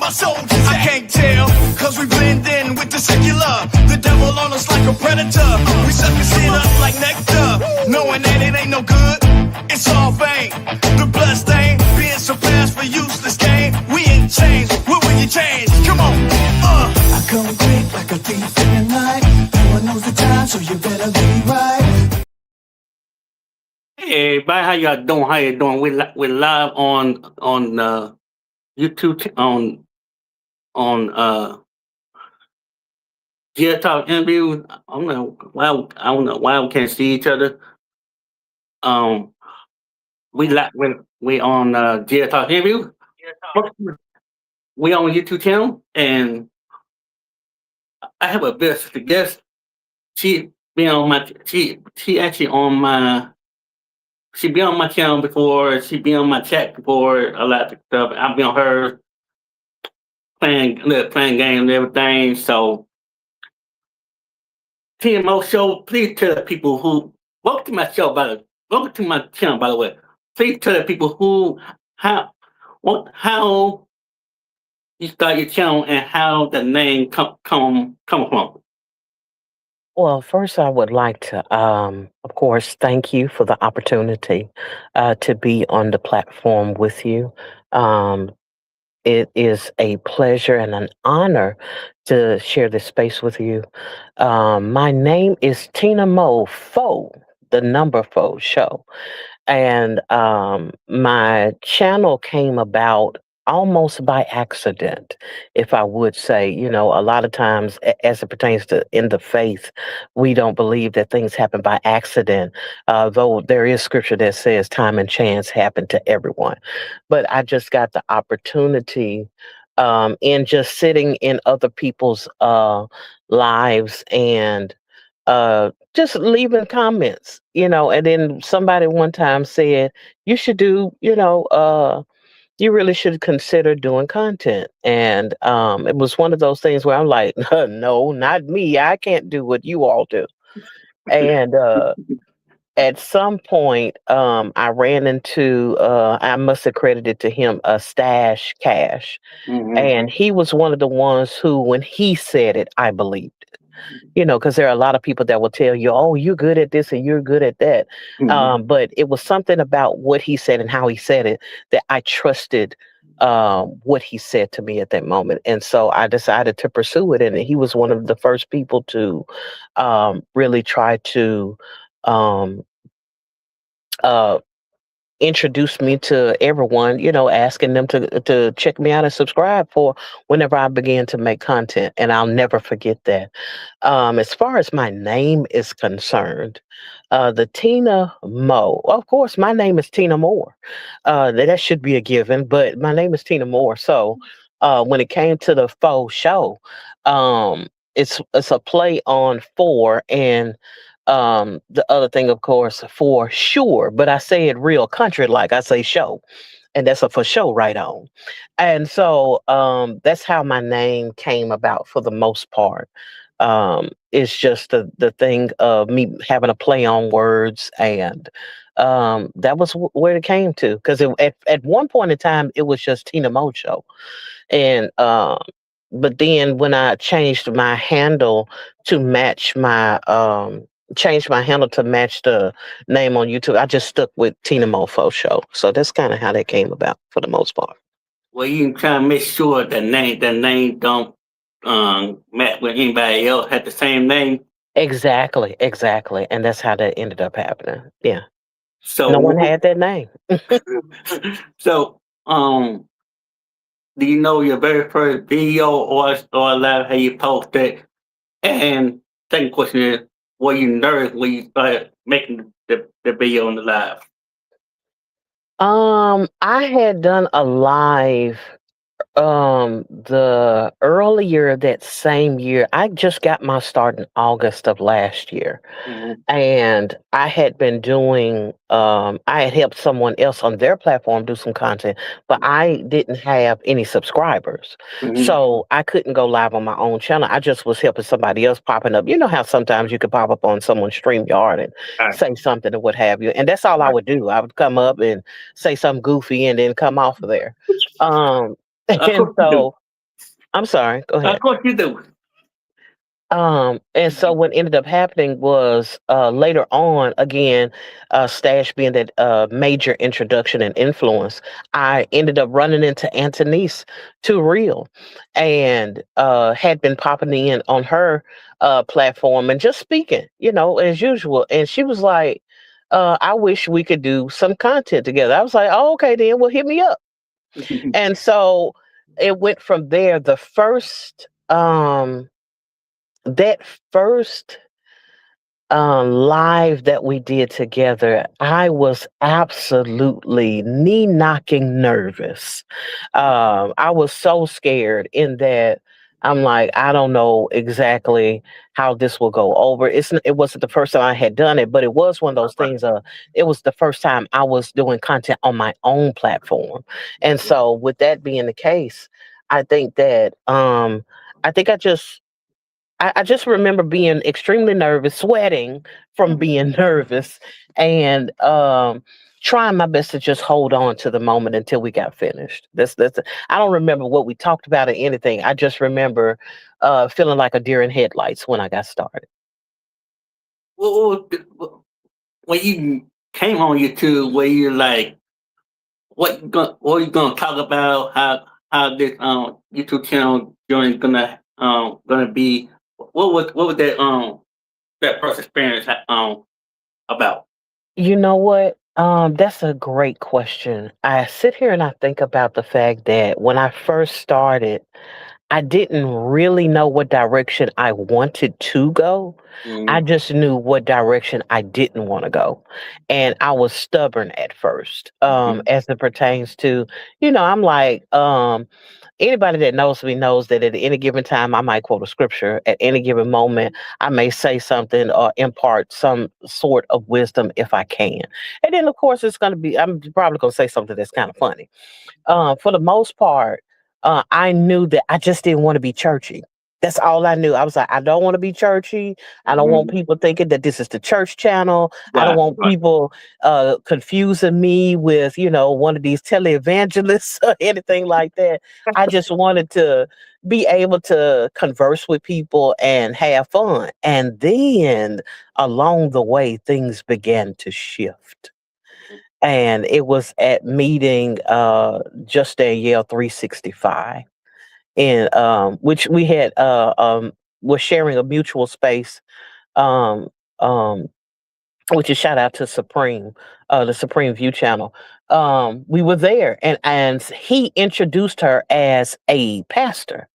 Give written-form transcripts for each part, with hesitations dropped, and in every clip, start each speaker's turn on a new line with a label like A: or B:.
A: My soldiers, I can't tell, cause we blend in with the secular. The devil on us like a predator. We suck his shit up like nectar, knowing that it ain't no good. It's all vain. The blood stain being surpassed for useless gain. We ain't changed. What will you change? Come on. I come quick like a thief in the night. No one knows the time, so you better be right.
B: Hey, everybody, how y'all doing? How you doing? We're live on YouTube on Gear Talk interview. I don't know why we can't see each other. Um, we on Gear Talk interview. We on YouTube channel, and I have a special guest. She been on my she actually on my she been on my channel before. She been on my chat before. A lot of stuff. I've been on her playing games and everything. So TinaMoSho, please tell the people who welcome to my show welcome to my channel, by the way. Please tell the people how how you start your channel and how the name come from.
C: Well, first, I would like to, of course, thank you for the opportunity to be on the platform with you. Um, it is a pleasure and an honor to share this space with you. My name is TinaMoSho, the number four show. And my channel came about almost by accident, if I would say. You know, a lot of times, as it pertains to in the faith, we don't believe that things happen by accident, though there is scripture that says time and chance happen to everyone. But I just got the opportunity in just sitting in other people's lives and just leaving comments, and then somebody one time said, you should you really should consider doing content. And it was one of those things where I'm like, no, not me. I can't do what you all do. And at some point, I ran into, I must have credited to him a Stash Cash.
B: Mm-hmm.
C: And he was one of the ones who, when he said it, I believed it. Because there are a lot of people that will tell you, oh, you're good at this and you're good at that.
B: Mm-hmm.
C: But it was something about what he said and how he said it that I trusted what he said to me at that moment. And so I decided to pursue it. And he was one of the first people to really try to um, uh, introduced me to everyone, asking them to check me out and subscribe for whenever I began to make content. And I'll never forget that. As far as my name is concerned, the Tina Mo, of course, my name is Tina Moore. That should be a given, but my name is Tina Moore. So when it came to the faux show, it's a play on four, and the other thing, of course, for sure, but I say it real country like I say show, and that's a for show right on. And so that's how my name came about for the most part. It's just the thing of me having a play on words, and that was where it came to, because at one point in time it was just Tina Mo Show. And but then when I changed my handle to match the name on YouTube, I just stuck with Tina Mofo Show. So that's kind of how that came about for the most part.
B: Well, you can try to make sure the name don't match with anybody else had the same name.
C: Exactly. And that's how that ended up happening. Yeah.
B: So
C: no one had that name.
B: So do you know your very first video or live how you posted? And second question is, were you nervous when you started making the video on the live?
C: I had done a live the earlier that same year. I just got my start in August of last year.
B: Mm-hmm.
C: And I had been doing I had helped someone else on their platform do some content, but I didn't have any subscribers.
B: Mm-hmm.
C: So I couldn't go live on my own channel. I just was helping somebody else popping up. You know how sometimes you could pop up on someone's StreamYard and say something or what have you. And that's all I would do. I would come up and say something goofy and then come off of there. And so I'm sorry. Go
B: Of
C: ahead.
B: course you do.
C: And so what ended up happening was later on, again, Stash being that major introduction and influence, I ended up running into Antonice Too Real and had been popping in on her platform and just speaking, as usual. And she was like, I wish we could do some content together. I was like, oh, okay, then well, hit me up. And so it went from there. That first live that we did together, I was absolutely knee knocking nervous. I was so scared in that I'm like, I don't know exactly how this will go over. It wasn't the first time I had done it, but it was one of those things. It was the first time I was doing content on my own platform, and so with that being the case, I think that I think I just remember being extremely nervous, sweating from being nervous, and trying my best to just hold on to the moment until we got finished. That's. I don't remember what we talked about or anything. I just remember feeling like a deer in headlights when I got started.
B: When you came on YouTube, where you like, what you gonna talk about? How this YouTube channel journey gonna be? What was that first experience about?
C: You know what? That's a great question. I sit here and I think about the fact that when I first started, I didn't really know what direction I wanted to go. I
B: Mm-hmm.
C: just knew what direction I didn't want to go. And I was stubborn at first, as it pertains to, I'm like, anybody that knows me knows that at any given time I might quote a scripture. At any given moment, I may say something or impart some sort of wisdom if I can. And then, of course, I'm probably going to say something that's kind of funny. For the most part, I knew that I just didn't want to be churchy. That's all I knew. I was like, I don't want to be churchy. I don't want
B: Mm-hmm.
C: people thinking that this is the church channel. I don't
B: Right,
C: want
B: right.
C: people confusing me with, one of these televangelists or anything like that. I just wanted to be able to converse with people and have fun. And then along the way, things began to shift, and it was at meeting Just Danielle 365, and which we had was sharing a mutual space, um um which is shout out to Supreme, the Supreme View channel. We were there, and he introduced her as a pastor,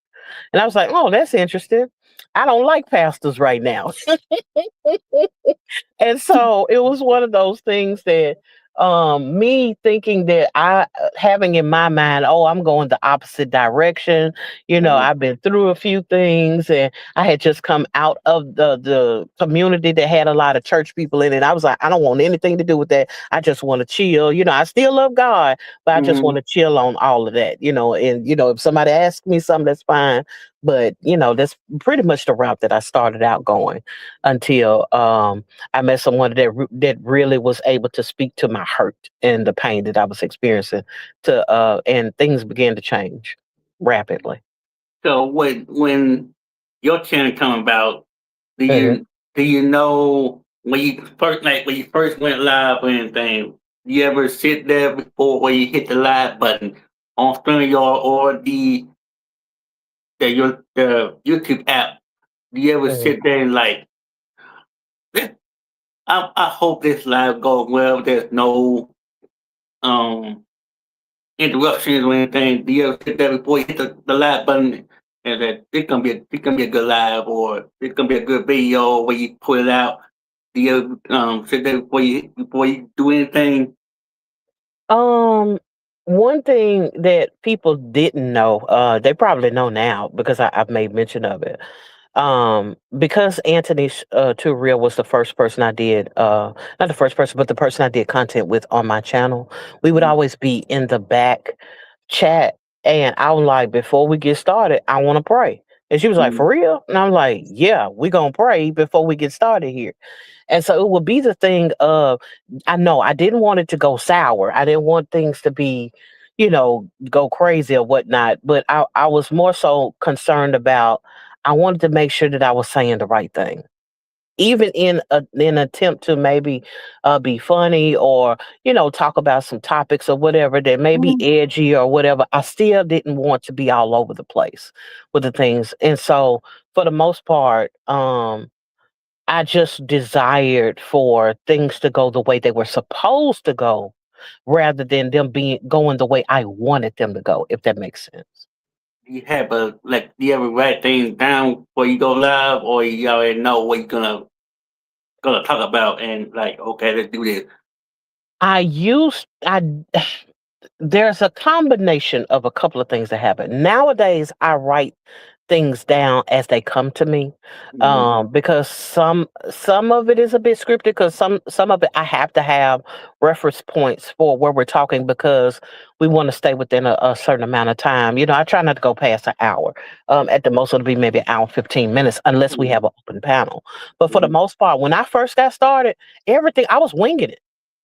C: and I was like, oh, that's interesting. I don't like pastors right now. And so it was one of those things that me thinking that I having in my mind, oh, I'm going the opposite direction.
B: Mm-hmm.
C: I've been through a few things, and I had just come out of the community that had a lot of church people in it. I was like, I don't want anything to do with that. I just want to chill. I still love God, but I just want
B: Mm-hmm.
C: to chill on all of that. And if somebody asks me something, that's fine. But that's pretty much the route that I started out going until I met someone that really was able to speak to my hurt and the pain that I was experiencing, and things began to change rapidly.
B: So when your channel come about, do
C: Mhm.
B: you know when you first went live or anything? You ever sit there before where you hit the live button on StreamYard or the YouTube app? Do you ever
C: Mhm.
B: sit there and like, I hope this live goes well. There's no um interruptions or anything. Do you ever sit there before you hit the live button and that it can be a good live or it can be a good video where you put it out? Do you sit there before you do anything?
C: Um, One thing that people didn't know, they probably know now because I've made mention of it. Because Anthony Too Real was the first person I did, not the first person, but the person I did content with on my channel. We would
B: Mhm,
C: always be in the back chat, and I was like, before we get started, I want to pray. And she was like,
B: mhm,
C: for real? And I'm like, yeah, we gonna pray before we get started here. And so it would be the thing of, I know I didn't want it to go sour. I didn't want things to be, go crazy or whatnot. But I was more so concerned about, I wanted to make sure that I was saying the right thing. Even in an attempt to maybe be funny, or talk about some topics or whatever that may be
B: Mhm.
C: edgy or whatever, I still didn't want to be all over the place with the things. And so for the most part, I just desired for things to go the way they were supposed to go, rather than them being going the way I wanted them to go, if that makes sense.
B: You have a like, do you ever write things down before you go live, or you already know what you're gonna talk about, and like, okay, let's do this.
C: I used I There's a combination of a couple of things that happen. Nowadays, I write things down as they come to me,
B: Mhm.
C: because some of it is a bit scripted, because some of it I have to have reference points for where we're talking, because we want to stay within a certain amount of time. I try not to go past an hour. At the most, it'll be maybe an hour, 15 minutes, unless we
B: Mhm.
C: have an open panel. But for the
B: Mhm.
C: most part, when I first got started, everything I was winging it.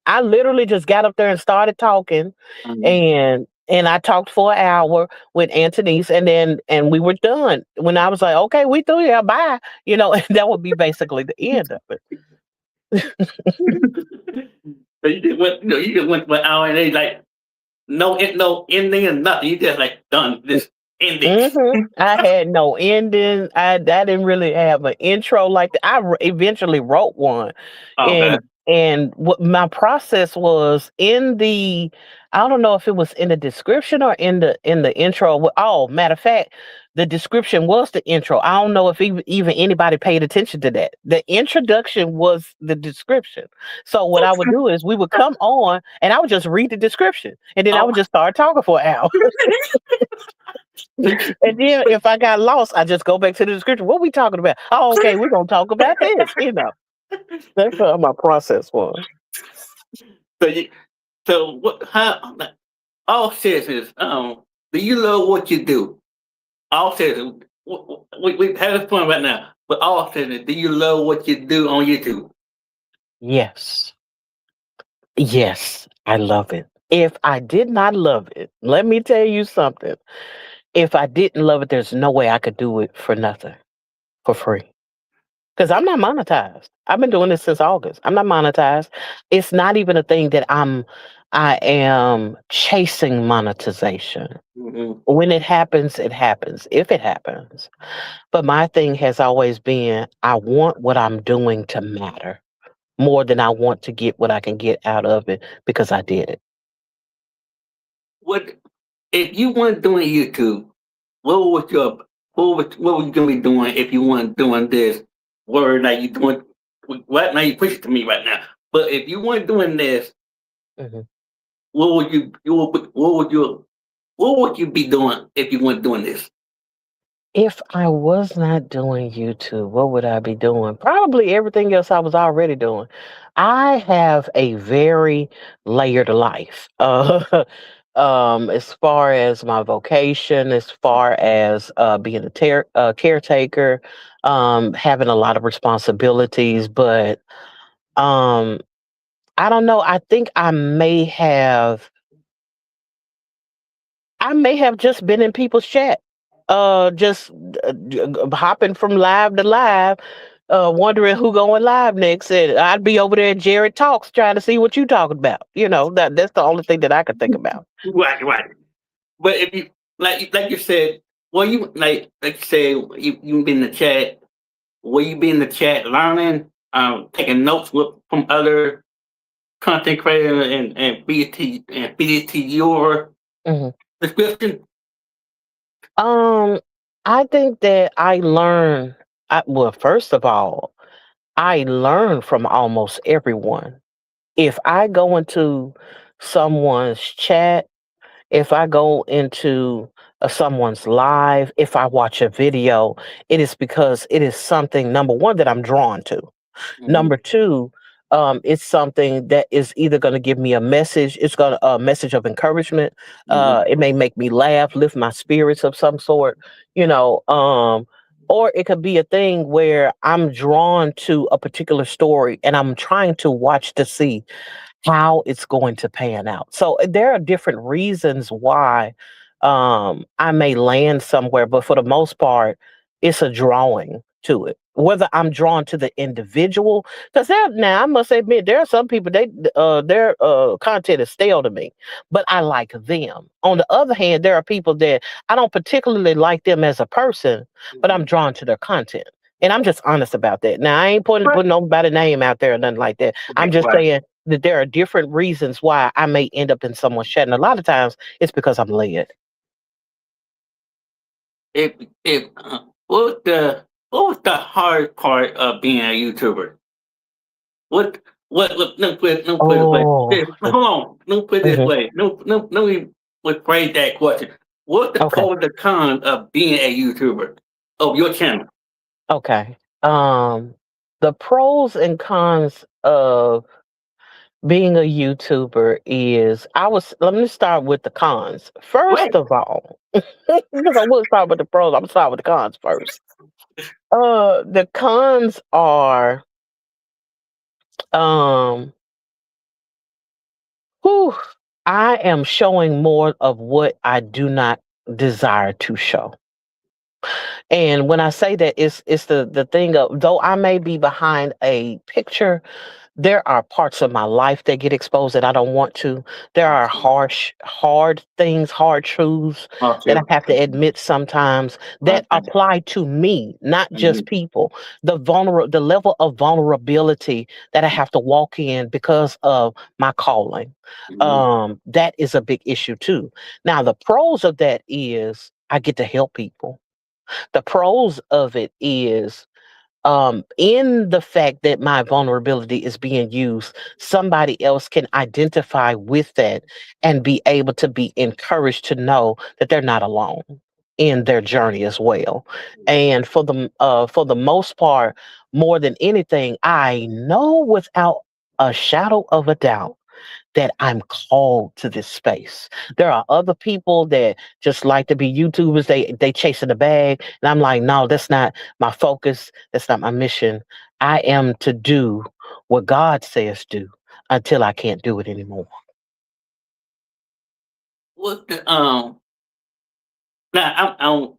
C: I literally just got up there and started talking,
B: Mhm.
C: and I talked for an hour with Antonice, and we were done. When I was like, "Okay, we through here, bye," and that would be basically the end of it.
B: So you just went, you just went for an hour, and they like, no ending and nothing. You just like, done, just end it.
C: I had no ending. I didn't really have an intro like that. Eventually wrote one,
B: Okay.
C: and what my process was in the, I don't know if it was in the description or in the intro. Oh, matter of fact, the description was the intro. I don't know if even anybody paid attention to that. The introduction was the description. So what I would do is we would come on, and I would just read the description, and then I
B: Oh,
C: would just start talking for an hour. And then if I got lost, I just go back to the description. What we talking about? Oh, okay, we're gonna talk about this. That's how my process was.
B: so you, so what? How? All seriousness, do you love what you do? All seriousness, we have this point right now. But all seriousness, do you love what you do on YouTube?
C: Yes, yes, I love it. If I did not love it, let me tell you something. If I didn't love it, there's no way I could do it for nothing, for free. Because I'm not monetized. I've been doing this since August. I'm not monetized. It's not even a thing that I am chasing monetization.
B: Hmm.
C: When it happens, it happens. If it happens. But my thing has always been, I want what I'm doing to matter more than I want to get what I can get out of it because I did it.
B: What if you weren't doing YouTube? What was your what were you gonna be doing if you weren't doing this? Word like you doing right now, you push it to me right now. But if you weren't doing this,
C: Mhm.
B: what would what would you be doing if you weren't doing this?
C: If I was not doing YouTube, what would I be doing? Probably everything else I was already doing. I have a very layered life. As far as my vocation, as far as being a caretaker, having a lot of responsibilities, but um, I don't know. I think I may have just been in people's chat, just hopping from live to live, wondering who going live next. And I'd be over there at Jarrett Talks trying to see what you talking about. That's the only thing that I could think about.
B: Right, right. But if you like you said, well, you like you said, you been in the chat. Will you be in the chat learning, taking notes from other content creators, and feed it to your
C: Mhm.
B: description?
C: Um, I think that I learn. Well, first of all, I learn from almost everyone. If I go into someone's chat, if I go into someone's live, if I watch a video, it is because it is something, number one, that I'm drawn to.
B: Hmm.
C: Number two, it's something that is either going to give me a message. It's going to a message of encouragement.
B: Hmm.
C: It may make me laugh, lift my spirits of some sort, you know. Or it could be a thing where I'm drawn to a particular story and I'm trying to watch to see how it's going to pan out. So there are different reasons why I may land somewhere, but for the most part, it's a drawing to it. Whether I'm drawn to the individual, because now I must admit there are some people their content is stale to me, but I like them. On the other hand, there are people that I don't particularly like them as a person, but I'm drawn to their content. And I'm just honest about that. Now I ain't putting nobody's name out there or nothing like that. I'm just
B: Right.
C: saying that there are different reasons why I may end up in someone's chat. And a lot of times it's because I'm led.
B: If what was the hard part of being a YouTuber? What let me put it this way.
C: Oh,
B: Hold on. Let me put it this
C: mhm.
B: way. No, let me rephrase that question. What's the
C: Okay.
B: pros and cons of being a YouTuber of your channel?
C: Okay. The pros and cons of being a YouTuber is let me start with the cons.
B: Right.
C: First of all, because I will start with the pros, I'm gonna start with the cons first. The cons are um whew, I am showing more of what I do not desire to show. And when I say that, it's the thing of though I may be behind a picture, there are parts of my life that get exposed that I don't want to. There are hard things, hard truths that I
B: Okay.
C: have to admit sometimes that
B: Okay.
C: apply to me, not just
B: Mhm.
C: people. The level of vulnerability that I have to walk in because of my calling.
B: Mhm.
C: That is a big issue too. Now, the pros of that is I get to help people. The pros of it is in the fact that my vulnerability is being used, somebody else can identify with that and be able to be encouraged to know that they're not alone in their journey as well. And for the most part, more than anything, I know without a shadow of a doubt that I'm called to this space. There are other people that just like to be YouTubers. They chasing the bag, and I'm like, no, that's not my focus. That's not my mission. I am to do what God says do until I can't do it anymore.
B: What the now I'm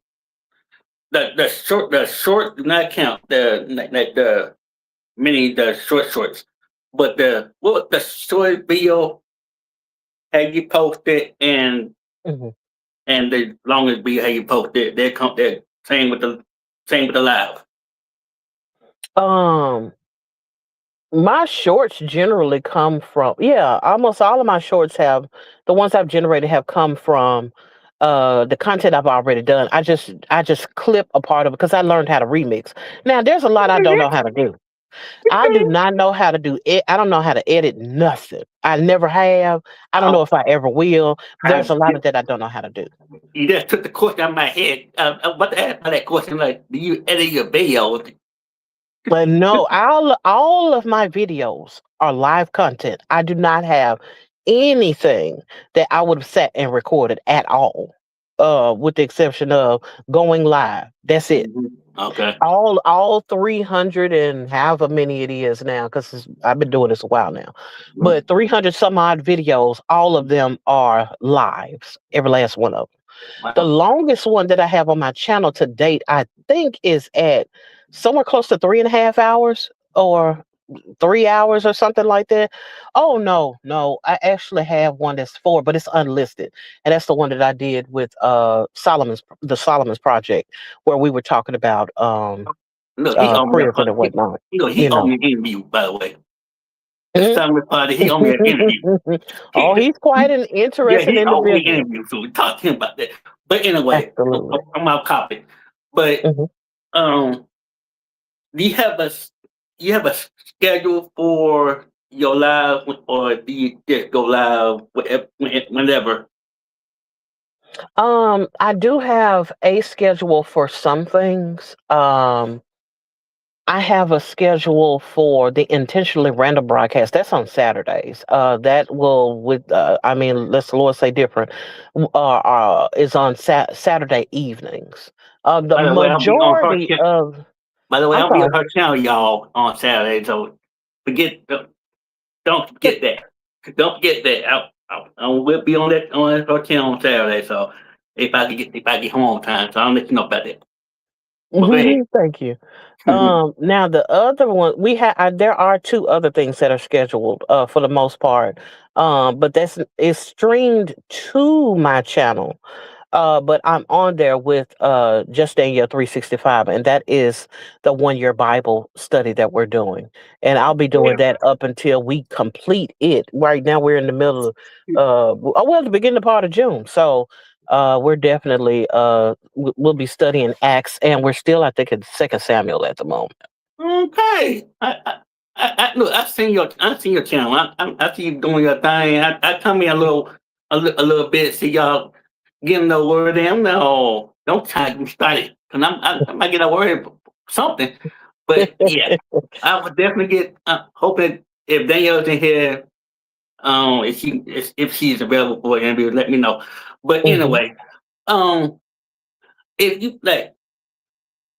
B: the short do not count the mini the shorts, but the what the short video have you posted
C: Mhm.
B: and the longest video have you posted they come that same with the live.
C: Um, my shorts generally come from almost all of my shorts have the ones I've generated have come from the content I've already done. I just clip a part of it because I learned how to remix. Now there's a lot I don't know how to do. I do not know how to do it. I don't know how to edit nothing. I never have. I don't know
B: Oh,
C: if I ever will.
B: I,
C: There's a lot of that I don't know how to do.
B: you just took the question out of my head. I was about to ask that question like, do you edit your videos?
C: But no, all of my videos are live content. I do not have anything that I would have sat and recorded at all. With the exception of going live. That's it.
B: Mhm. Okay.
C: All 300 and however many it is now, because I've been doing this a while now.
B: Mhm.
C: But 300 some odd videos, all of them are lives. Every last one of them. The
B: Wow.
C: longest one that I have on my channel to date, I think, is at somewhere close to 3.5 hours or 3 hours or something like that. Oh no, no, I actually have one that's four, but it's unlisted, and that's the one that I did with Solomon's project, where we were talking about
B: Look, he owe me
C: prison and whatnot.
B: he
C: You
B: owe
C: know.
B: me an interview, by the way. The
C: Mhm.
B: summer party, he owe me an interview.
C: Oh,
B: He,
C: he's quite an
B: yeah,
C: interesting
B: he owed me an
C: individual.
B: interview, so we talked to him about that. But anyway,
C: Absolutely.
B: I'm off topic. But
C: Mhm.
B: um, do you have a schedule for your live, or do you just go live whenever?
C: I do have a schedule for some things. I have a schedule for the intentionally random broadcast. That's on Saturdays. That will I mean, let's the Lord say different. Is on Saturday evenings. The
B: By the way, I'll be on her.
C: majority of
B: By the way,
C: I'm
B: I'll be
C: sorry.
B: on her channel, y'all, on Saturday. So forget, don't forget that. Don't forget that. I will be on that hotel on Saturday. So if I get home on time, so I'll let you know about that. But go ahead.
C: Thank you.
B: Mhm.
C: Now the other one we have, there are two other things that are scheduled for the most part, but that's is streamed to my channel. But I'm on there with Just Daniel 365, and that is the 1 year Bible study that we're doing. And I'll be doing that up until we complete it. Right now, we're in the middle of, the beginning part of June. So we're definitely, we'll be studying Acts, and we're still, I think, in Second Samuel at the moment.
B: Okay. Look. I seen your channel. I see you doing your thing. I come in a little bit. See y'all getting the word in. No, don't try to get me started. Cause I might get a word something. But yeah, I would definitely get. Hoping if Danielle's in here, if she's available for an interview, let me know. But
C: Hmm.
B: anyway, um, if you like.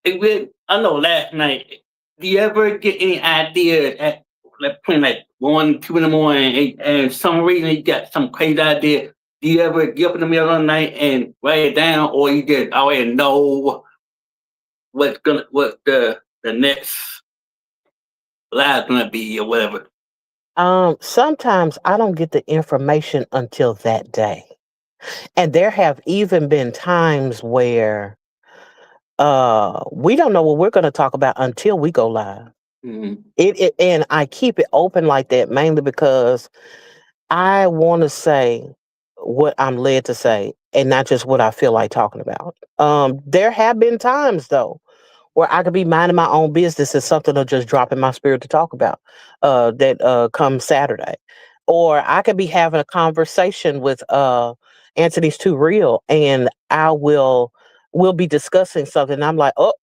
B: I know last night. Do you ever get any ideas at like between like 1, 2 in the morning, and some reason you got some crazy idea? Do you ever get up in the middle of the night and write it down, or you just already know what the next live's gonna be or whatever?
C: Sometimes I don't get the information until that day. And there have even been times where we don't know what we're going to talk about until we go live.
B: Mhm.
C: And I keep it open like that mainly because I want to say what I'm led to say and not just what I feel like talking about. There have been times though where I could be minding my own business and something will just drop in my spirit to talk about that come Saturday. Or I could be having a conversation with Anthony's Too Real, and we'll be discussing something. And I'm like, oh,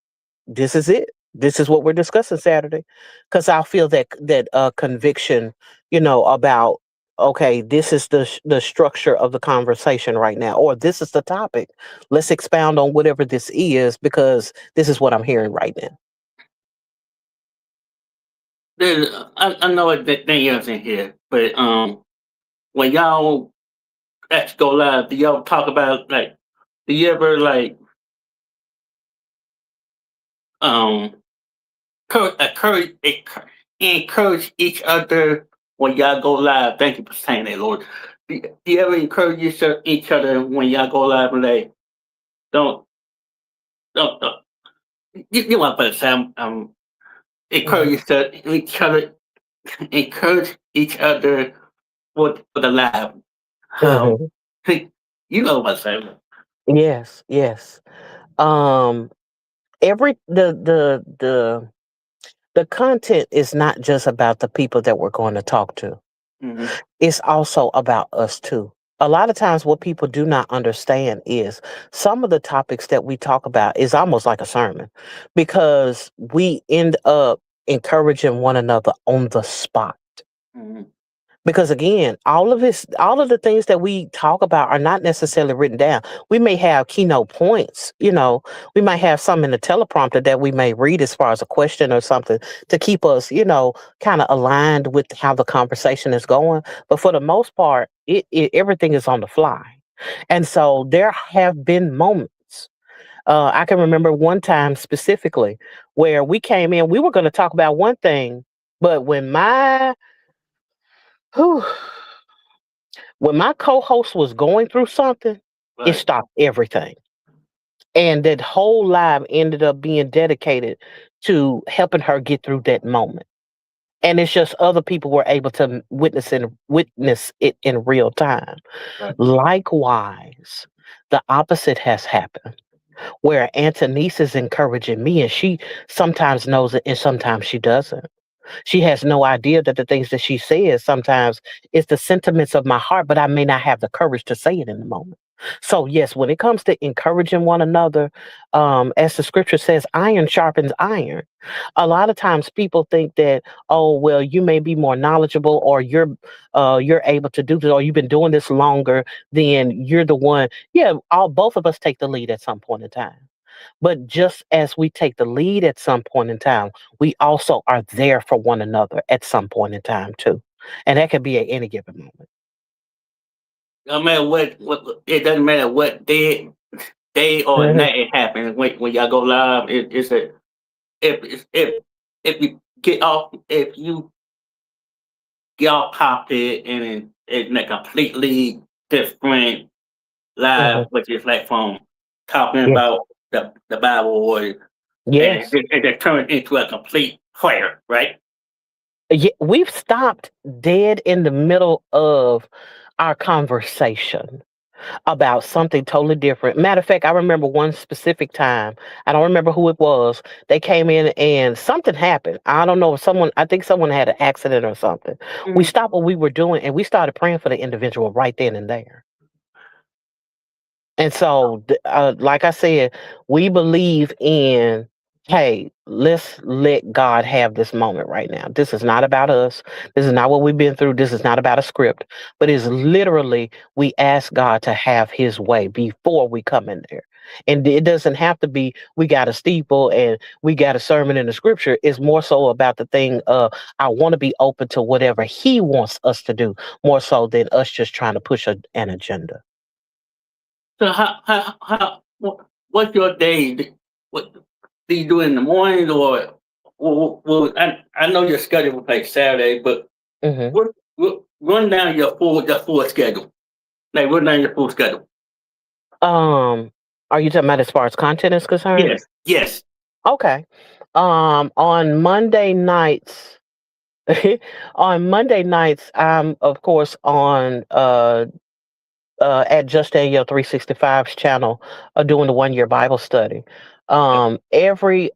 C: this is it. This is what we're discussing Saturday, because I'll feel that conviction, about okay, this is the structure of the conversation right now, or this is the topic. Let's expound on whatever this is because this is what I'm hearing right now.
B: I know that Danielle's in here, but when y'all actually go live, do y'all talk about like? Do you ever like um encourage each other when y'all go live? Thank you for saying that, Lord. Do you ever encourage each other when y'all go live and like don't don't you want to say
C: Mhm.
B: encourage each other encourage each other for the live. Um,
C: Mhm.
B: you know what I'm saying.
C: Yes, yes. Um, every the content is not just about the people that we're going to talk to.
B: Mm-hmm.
C: It's also about us too. A lot of times what people do not understand is some of the topics that we talk about is almost like a sermon because we end up encouraging one another on the spot.
B: Mm-hmm.
C: Because again, all of the things that we talk about are not necessarily written down. We may have keynote points, we might have some in the teleprompter that we may read as far as a question or something to keep us, kind of aligned with how the conversation is going. But for the most part, everything is on the fly. And so there have been moments. I can remember one time specifically where we came in, we were going to talk about one thing, but whew, when my co-host was going through something, it
B: Right.
C: stopped everything. And that whole live ended up being dedicated to helping her get through that moment. And it's just other people were able to witness it in real time.
B: Right.
C: Likewise, the opposite has happened, where Antonice is encouraging me, and she sometimes knows it and sometimes she doesn't. She has no idea that the things that she says sometimes is the sentiments of my heart, but I may not have the courage to say it in the moment. So yes, when it comes to encouraging one another, as the scripture says, iron sharpens iron. A lot of times people think that, oh well, you may be more knowledgeable, or you're able to do this, or you've been doing this longer, then you're the one. Yeah, all both of us take the lead at some point in time. But just as we take the lead at some point in time, we also are there for one another at some point in time too. and that could be at any given moment.
B: No matter what it doesn't matter what day or
C: Mhm.
B: night it happens when y'all go live. It's a if you if you get off topic and it's a completely different live,
C: Mhm.
B: which is like from talking
C: Yeah.
B: about the Bible or and
C: Yes.
B: it turns into a complete prayer, right?
C: Yeah, we've stopped dead in the middle of our conversation about something totally different. Matter of fact, I remember one specific time. I don't remember who it was. They came in and something happened. I don't know if I think someone had an accident or something. We
B: Mhm.
C: stopped what we were doing and we started praying for the individual right then and there. And so, like I said, we believe in, hey, let's let God have this moment right now. This is not about us. This is not what we've been through. This is not about a script, but it's literally we ask God to have his way before we come in there. And it doesn't have to be, we got a steeple and we got a sermon in the scripture. It's more so about the thing of, I want to be open to whatever he wants us to do, more so than us just trying to push an agenda.
B: So what's your day? What do you do in the morning or I know your schedule was like Saturday, but
C: Hmm.
B: run down your full schedule. Like run down your full schedule.
C: Um, are you talking about as far as content is concerned?
B: Yes, yes.
C: Okay. On Monday nights, on Monday nights, I'm of course on at Just Danielle 365's channel, doing the 1 year Bible study. Every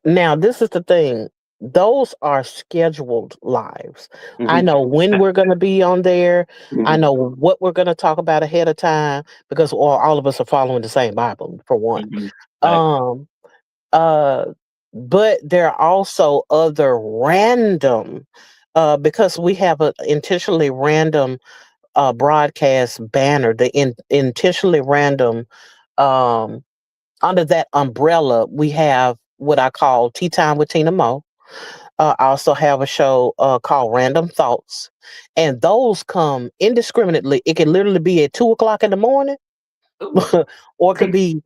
C: Now this is the thing. Those are scheduled lives. I
B: Mm-hmm.
C: know when we're going to be on there. I
B: Mm-hmm.
C: know what we're going to talk about ahead of time because all of us are following the same Bible for one.
B: Mm-hmm. Right.
C: Um, Uh, but there are also other random, because we have an intentionally random broadcast banner, intentionally random, um, under that umbrella, we have what I call Tea Time with Tina Mo. I also have a show called Random Thoughts, and those come indiscriminately. It can literally be at 2 o'clock in the morning,
B: Ooh.
C: or it could be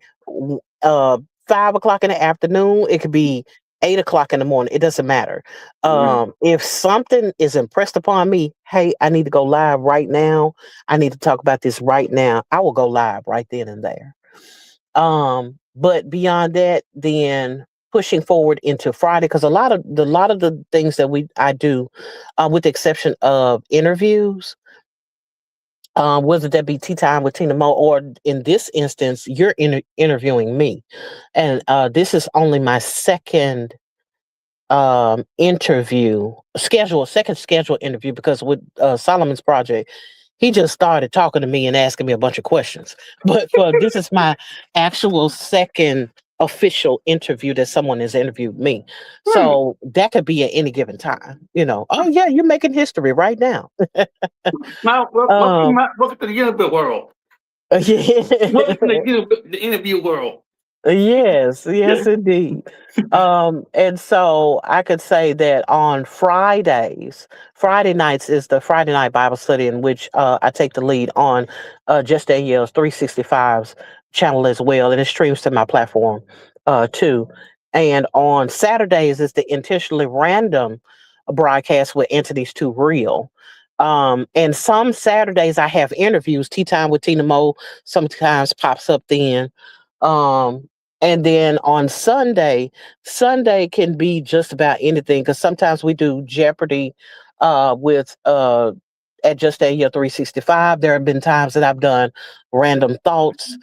C: uh 5 o'clock in the afternoon. It could be 8 o'clock in the morning. It doesn't matter.
B: Mhm.
C: If something is impressed upon me, hey, I need to go live right now. I need to talk about this right now. I will go live right then and there. But beyond that, then pushing forward into Friday, because a lot of the things that I do, with the exception of interviews, whether that be Tea Time with Tina Mo, or in this instance, you're interviewing me. And this is only my second second scheduled interview, because with Solomon's Project, he just started talking to me and asking me a bunch of questions. But this is my actual second official interview that someone has interviewed me.
B: Hmm.
C: So that could be at any given time. Oh yeah, you're making history right now.
B: Now,
C: Um,
B: welcome to the interview world. Welcome to
C: yeah.
B: the interview world.
C: Yes, yes, indeed. And so I could say that on Friday nights is the Friday night Bible study, in which I take the lead on Just Danielle's 365's channel as well, and it streams to my platform too. And on Saturdays is the intentionally random broadcast with Entities Too Real. And some Saturdays I have interviews. Tea Time with Tina Mo sometimes pops up then. Um, and then on Sunday can be just about anything, because sometimes we do Jeopardy with at Just Danielle 365. There have been times that I've done Random Thoughts,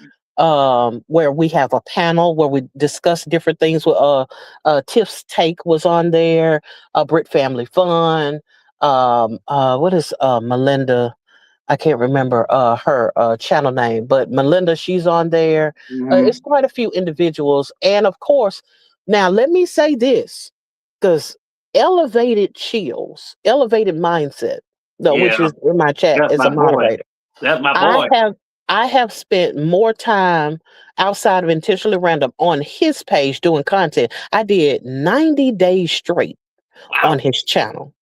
C: where we have a panel where we discuss different things. With Tiff's Take was on there, Brit Family Fun. What is Melinda? I can't remember her channel name, but Melinda, she's on there. It's
B: Mm-hmm.
C: quite a few individuals, and of course, now let me say this, because elevated mindset, no, which
B: Yeah,
C: is in my chat
B: that's
C: as a
B: my boy.
C: moderator.
B: That's my
C: I
B: boy.
C: have I have spent more time outside of Intentionally Random on his page doing content. I did 90 days straight on
B: Wow.
C: his channel.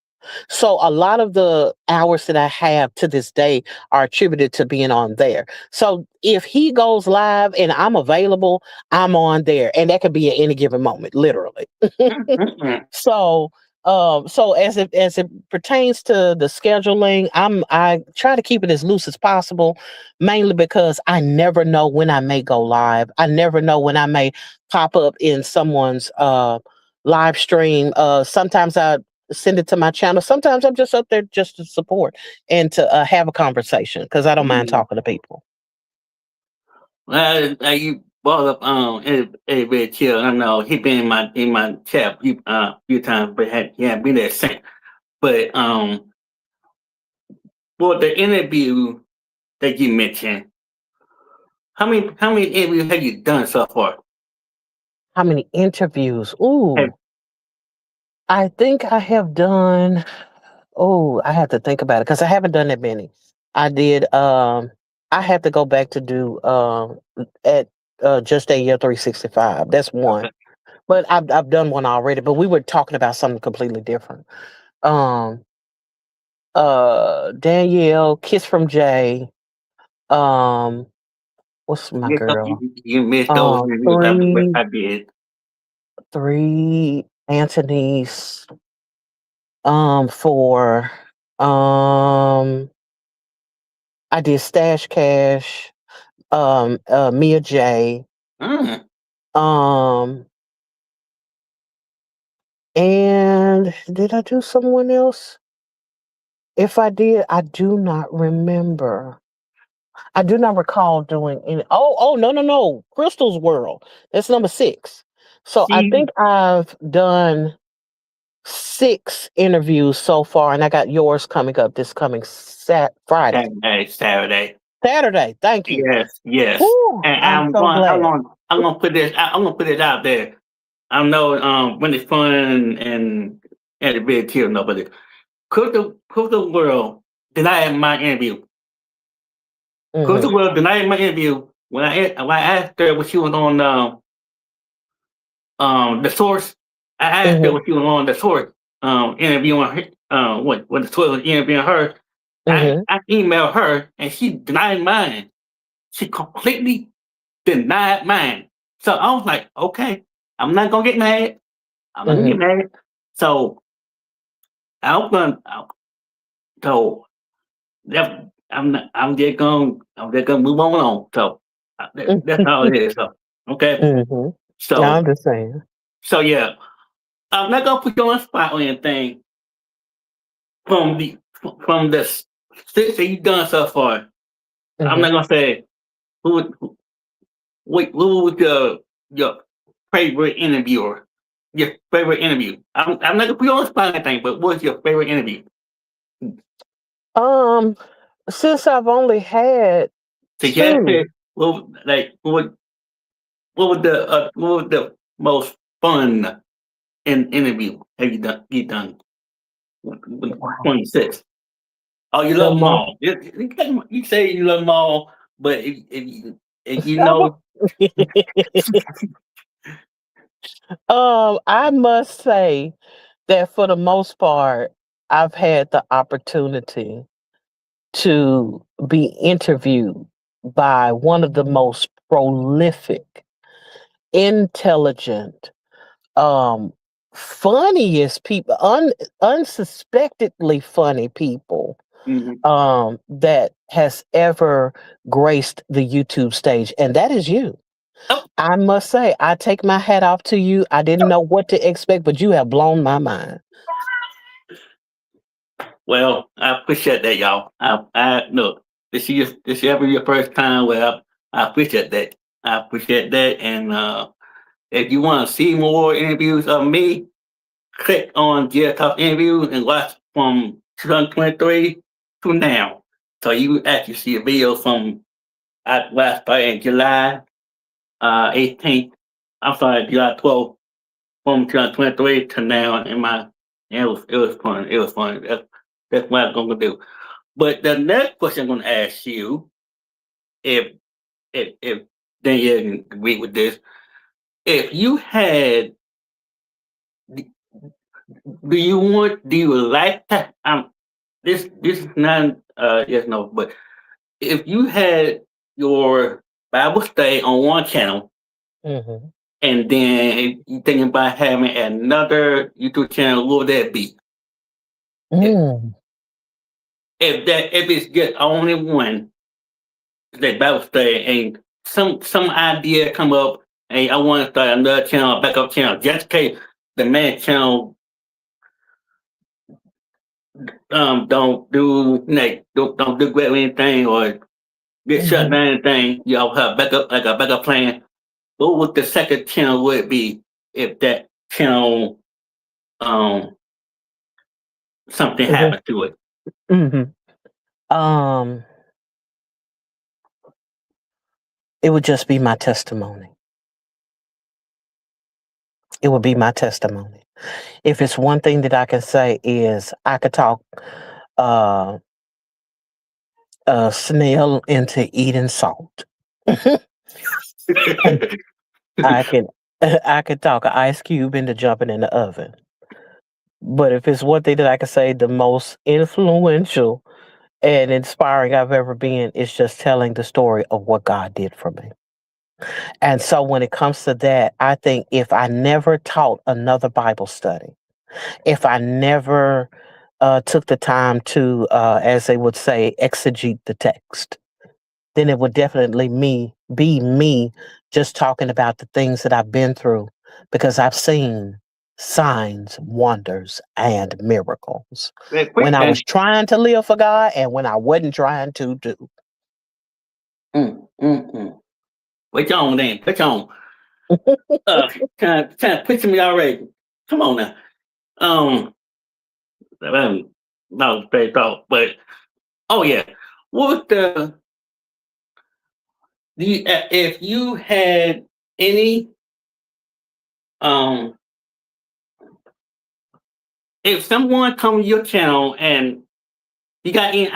C: So a lot of the hours that I have to this day are attributed to being on there. So if he goes live and I'm available, I'm on there. And that could be at any given moment, literally.
B: Mm-mm.
C: So so as it pertains to the scheduling, I try to keep it as loose as possible, mainly because I never know when I may go live. I never know when I may pop up in someone's live stream. Sometimes I send it to my channel. Sometimes I'm just up there just to support and to have a conversation because I don't mind
B: Mm.
C: talking to people.
B: Well, you brought up Eddie Chill. I know he been in my chat few times, but he hadn't been there since. But for the interview that you mentioned, how many interviews have you done so far?
C: How many interviews?
B: Have,
C: Ooh, I think I have done. Oh, I have to think about it because I haven't done that many. I did. I had to go back to do at just a year 365. That's one,
B: okay.
C: but I've done one already. But we were talking about something completely different. Um, Danielle, Kiss from Jay. Um, what's my
B: Yes,
C: girl?
B: you missed those interviews.
C: Three,
B: I did.
C: three Anthony's. For I did Stash Cash. Mia J.
B: Mm.
C: Um, and did I do someone else? If I did, I do not remember. I do not recall doing any. Oh, no, no, no. Crystal's World. That's number 6. So I
B: See,
C: think I've done 6 interviews so far, and I got yours coming up this coming Friday.
B: Saturday.
C: Saturday. Thank you.
B: Yes, yes.
C: Whew,
B: And
C: I'm so glad.
B: I'm gonna put this. I'm gonna put it out there. I know when it's fun and the big kill nobody. Crystal World denied my interview.
C: Hmm.
B: Crystal World denied my interview when I asked her when she was on the source. I asked her
C: Hmm.
B: when she was on the source interviewing her, when the source was interviewing her.
C: Hmm.
B: I emailed her and she denied mine. She completely denied mine. So I was like, okay, I'm not gonna get mad. I'm not gonna
C: Hmm.
B: get mad. So I was gonna so that I'm just gonna move on. So that's how it is. So okay.
C: Hmm. I
B: So
C: understand.
B: yeah, I'm not gonna put you on the spot or anything from the six that you've done so far. I'm
C: Hmm.
B: not gonna say who would who was your favorite interviewer? Your favorite interview. I'm not gonna put you on the spot or anything, but what's your favorite interview?
C: Um, since I've only had
B: So you have to
C: two,
B: like what was the most fun interview have you done with
C: wow,
B: 26? Oh, you
C: the
B: love them
C: most.
B: all. You say you love them all, but if you know,
C: I must say that for the most part, I've had the opportunity to be interviewed by one of the most prolific, intelligent, um, funniest people, unsuspectedly funny people
B: mhm.
C: that has ever graced the YouTube stage, and that is you.
B: Oh,
C: I must say, I take my hat off to you. I didn't know what to expect, but you have blown my mind.
B: well, I appreciate that, y'all. I look. This ever your first time. Well, I appreciate that. I appreciate that, and if you want to see more interviews of me, click on Jared Talk interviews and watch from 2023 to now. So you actually see a video from last started in July 18th. I'm sorry, July 12th from 2023 to now. It was fun. It was fun. That's what I'm gonna do. But the next question I'm gonna ask you, if if Danielle can agree with this, if you had do you like that? This is not yes no, but if you had your Bible study on one channel
C: Mm-hmm.
B: and then you thinking about having another YouTube channel, what would that be? If,
C: Mm.
B: if it's just only one that Bible study and some idea come up and I want to start another channel, a backup channel, just in case the main channel don't do like don't do great or anything or get shut
C: Mm-hmm.
B: down anything, you know, have backup like a backup plan. What would the second channel would be if that channel something
C: Mm-hmm.
B: happened to it?
C: Mm-hmm. Um, it would just be my testimony. It would be my testimony. If it's one thing that I can say is I could talk uh a snail into eating salt. I can I could talk an ice cube into jumping in the oven. But if it's one thing that I can say the most influential and inspiring I've ever been is just telling the story of what God did for me. And so when it comes to that, I think if I never taught another Bible study, if I never took the time to, as they would say, exegete the text, then it would definitely be me just talking about the things that I've been through because I've seen signs, wonders, and miracles
B: Real
C: when
B: quick
C: I was
B: then.
C: trying to live for God and when I wasn't trying to do.
B: Mm. Wait on then. Wait on. Uh, kind of pushing me already. Come on now. Um, that was straight thought, but oh yeah. What the do you, if you had any um if someone come to your channel and you got any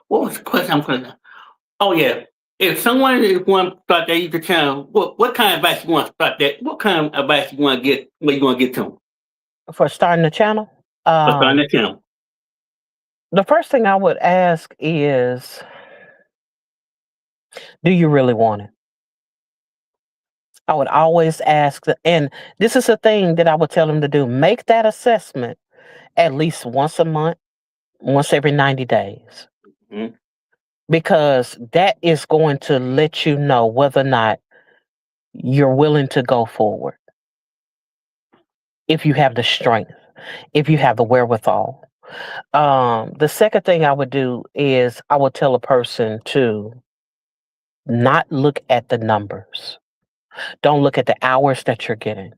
B: what was the question I'm putting? Oh yeah. If someone is want to start their YouTube channel, what kind of advice you want to start that? What kind of advice you want to get? What you want to get to them
C: For starting the channel,
B: for starting their channel?
C: the first thing I would ask is, do you really want it? I would always ask, and this is a thing that I would tell them to do. Make that assessment at least once a month, once every 90 days,
B: Mhm.
C: because that is going to let you know whether or not you're willing to go forward. If you have the strength, if you have the wherewithal. The second thing I would do is I would tell a person to not look at the numbers. Don't look at the hours that you're getting.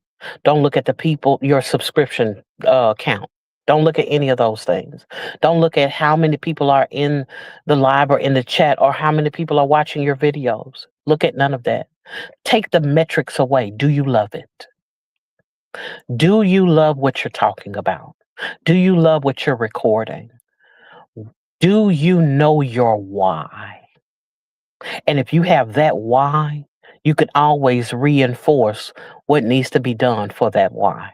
C: Don't look at the people, your subscription count. Don't look at any of those things. Don't look at how many people are in the live or in the chat or how many people are watching your videos. Look at none of that. Take the metrics away. Do you love it? Do you love what you're talking about? Do you love what you're recording? Do you know your why? And if you have that why, you can always reinforce what needs to be done for that why.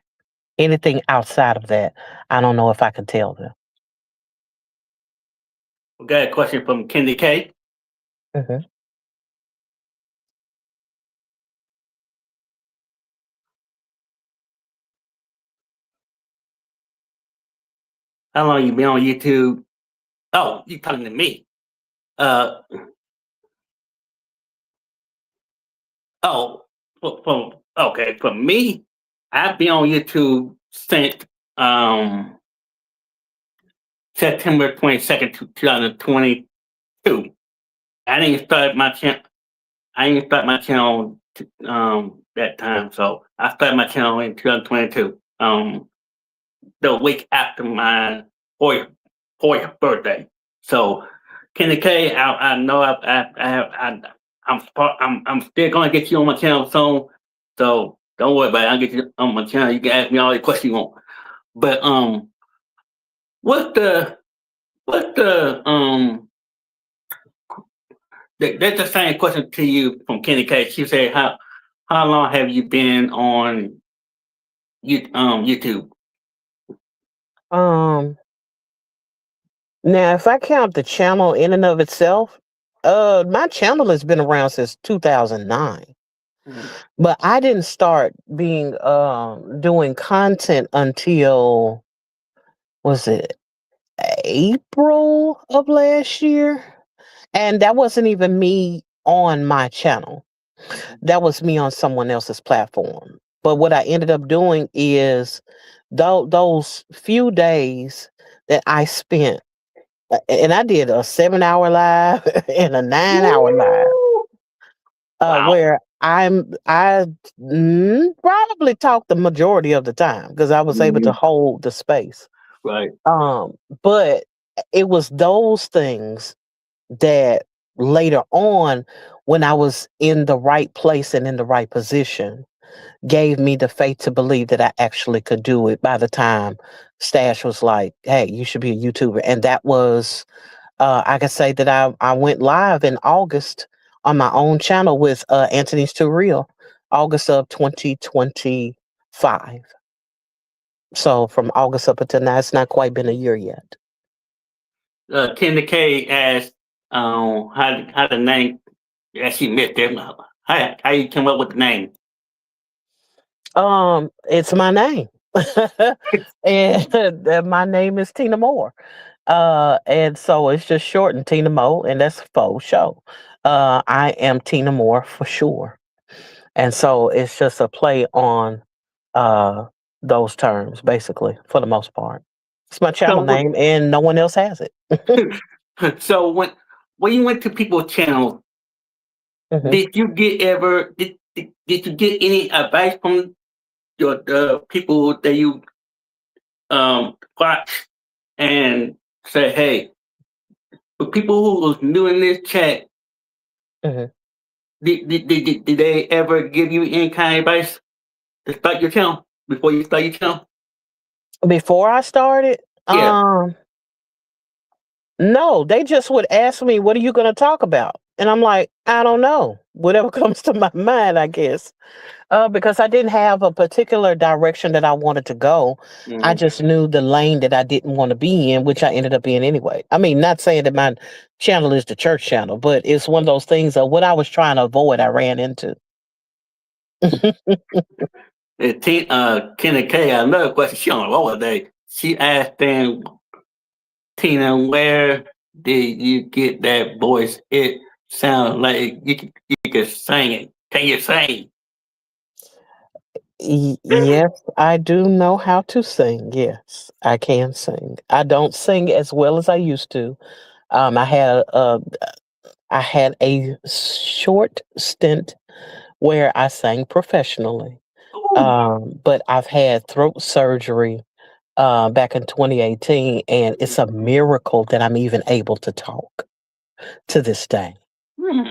C: Anything outside of that, I don't know if I can tell them.
B: We got a question from Kenny K.
C: Mhm.
B: How long you been on YouTube? Oh, you talking to me? Uh, oh, from okay, for me, I've been on YouTube since um September 22nd, 2022. I didn't start my channel. I didn't start my channel that time, so I started my channel in 2022. The week after my 40th birthday. So Kenny K, I know I'm still gonna get you on my channel soon. So don't worry about it. I'll get you on my channel. You can ask me all the questions you want. But what's the what's the that's the same question to you from Kenny K. She said how long have you been on YouTube?
C: Um, Now if I count the channel in and of itself, my channel has been around since 2009.
B: Mm.
C: But I didn't start being doing content until, was it April of last year? And that wasn't even me on my channel. That was me on someone else's platform. But what I ended up doing is those few days that I spent, and I did a 7 hour live and a 9 hour live,
B: Woo! Wow.
C: where I probably talked the majority of the time because I was able to
B: Mhm.
C: hold the space.
B: Right.
C: But it was those things that later on, when I was in the right place and in the right position, gave me the faith to believe that I actually could do it by the time Stash was like, hey, you should be a YouTuber. And that was, I can say that I went live in August on my own channel with Anthony's Too Real, August of 2025. So from August up until now, it's not quite been a year yet.
B: Tina K asked, how the name actually met them. How you came up with the name?
C: It's my name. And my name is Tina Moore. And so it's just shortened Tina Mo, and that's faux show. I am Tina Moore for sure. And so it's just a play on uh those terms, basically, for the most part. It's my channel
B: So
C: name and no one else has it.
B: so when you went to people's channels,
C: Mhm.
B: did you get ever did you get any advice from your the people that you watch and say, hey, for people who was new in this chat,
C: Mhm.
B: did they ever give you any kind of advice to start your channel before you start your channel?
C: Before I started,
B: Yeah.
C: no, they just would ask me, "What are you going to talk about?" And I'm like, "I don't know. Whatever comes to my mind, I guess." Because I didn't have a particular direction that I wanted to go. I
B: Mhm.
C: just knew the lane that I didn't want to be in, which I ended up in anyway. I mean, not saying that my channel is the church channel, but it's one of those things of what I was trying to avoid, I ran into.
B: Tina K, another question. She on a roll today. She asked them, Tina, where did you get that voice? It sounds like you could sing it. Can you sing?
C: Yes, I do know how to sing. Yes, I can sing. I don't sing as well as I used to. Um, I had a I had a short stint where I sang professionally.
B: Ooh.
C: But I've had throat surgery back in 2018, and it's a miracle that I'm even able to talk to this day.
B: Hmm.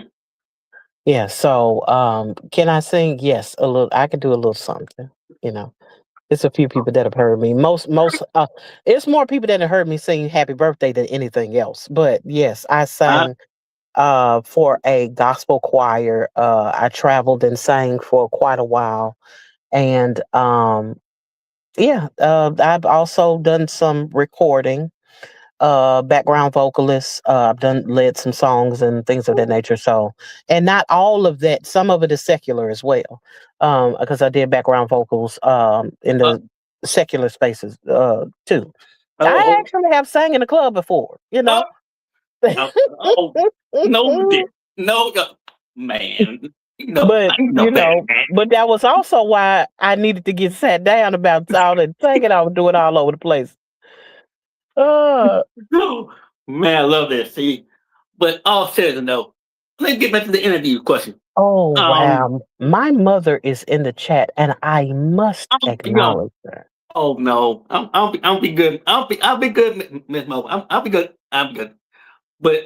C: Yeah, so can I sing? Yes, a little. I can do a little something. You know, it's a few people that have heard me. It's more people that have heard me sing "Happy Birthday" than anything else. But yes, I
B: Uh,
C: sang for a gospel choir. I traveled and sang for quite a while, and yeah, I've also done some recording, background vocalist. I've done led some songs and things of that nature. So, and not all of that. Some of it is secular as well, because I did background vocals in
B: uh,
C: the secular spaces too. I
B: oh,
C: actually have sang in a club before. You
B: oh,
C: know.
B: oh, oh, no, you did. No, man.
C: But
B: You know better, man.
C: but that was also why I needed to get sat down about all the singing I was doing all over the place. Uh,
B: No, man, I love this. See, but all said and no, let's get back to the interview question.
C: oh
B: Um,
C: wow. My mother is in the chat and I must
B: you know,
C: acknowledge her.
B: oh no, I'll be good. I'll be good, Miss Mo. I'll be good. I'm good. But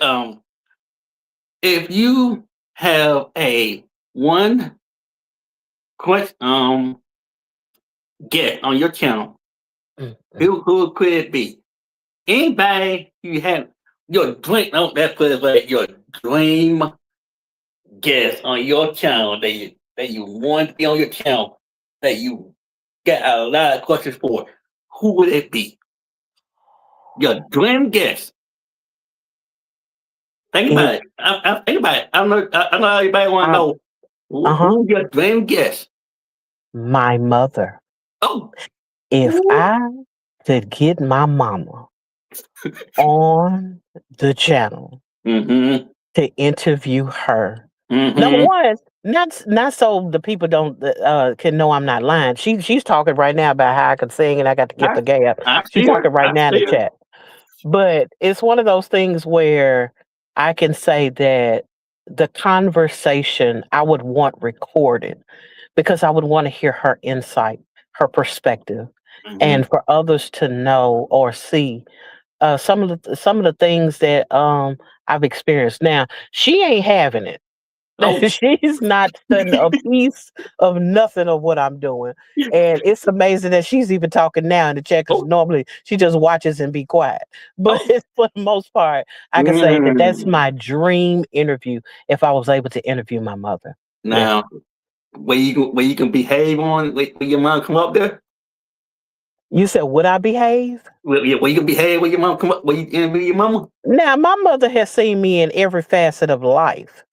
B: if you have a one question guest on your channel,
C: Mm, mm.
B: who could it be? Anybody you have your dream? No, that's put it like your dream guest on your channel that that you want to be on your channel that you got a lot of questions for, who would it be? Your dream guest. Think
C: If
B: about it. I think about it. I know everybody want to
C: I,
B: know
C: uh-huh,
B: who's your dream guest.
C: my mother.
B: Oh,
C: If I could get my mama on the channel
B: mm-hmm,
C: to interview her. Number
B: mm-hmm.
C: one, not so the people don't can know I'm not lying. She's talking right now about how I can sing and I got to get
B: I,
C: the gap.
B: I
C: She's
B: see her.
C: talking right
B: I
C: now in the
B: see her.
C: chat. But it's one of those things where I can say that the conversation I would want recorded because I would want to hear her insight, her perspective,
B: Mm-hmm.
C: and for others to know or see some of the things that I've experienced. Now she ain't having it.
B: Oh,
C: She's not studying a piece of nothing of what I'm doing.
B: yeah.
C: And it's amazing that she's even talking now in the chat because
B: Oh,
C: normally she just watches and be quiet. But
B: oh.
C: for the most part, I can say that that's
B: Mm.
C: my dream interview if I was able to interview my mother. Yeah.
B: Now, where you can behave on, where your mom come up there?
C: You said, would I behave?
B: Where you can behave when your mom come up, where you interview your mama?
C: Now, my mother has seen me in every facet of life.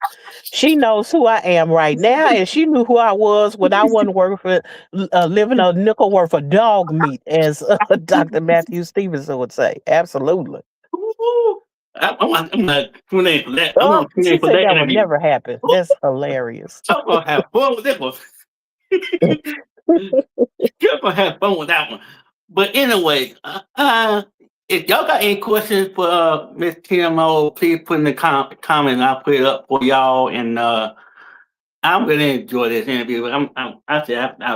C: She knows who I am right now, and she knew who I was when I wasn't working for living a nickel worth of dog meat, as Dr. Matthew Stevenson would say. Absolutely.
B: Ooh, I'm not tuning in for that. I
C: Oh,
B: want to tune
C: she
B: in for
C: said
B: that
C: that would
B: interview.
C: never happen. That's hilarious.
B: I'm gonna have fun with this one. You're gonna have fun with that one. But anyway, if y'all got any questions for Miss TMO, please put in the comment. I'll put it up for y'all, and I'm gonna enjoy this interview. I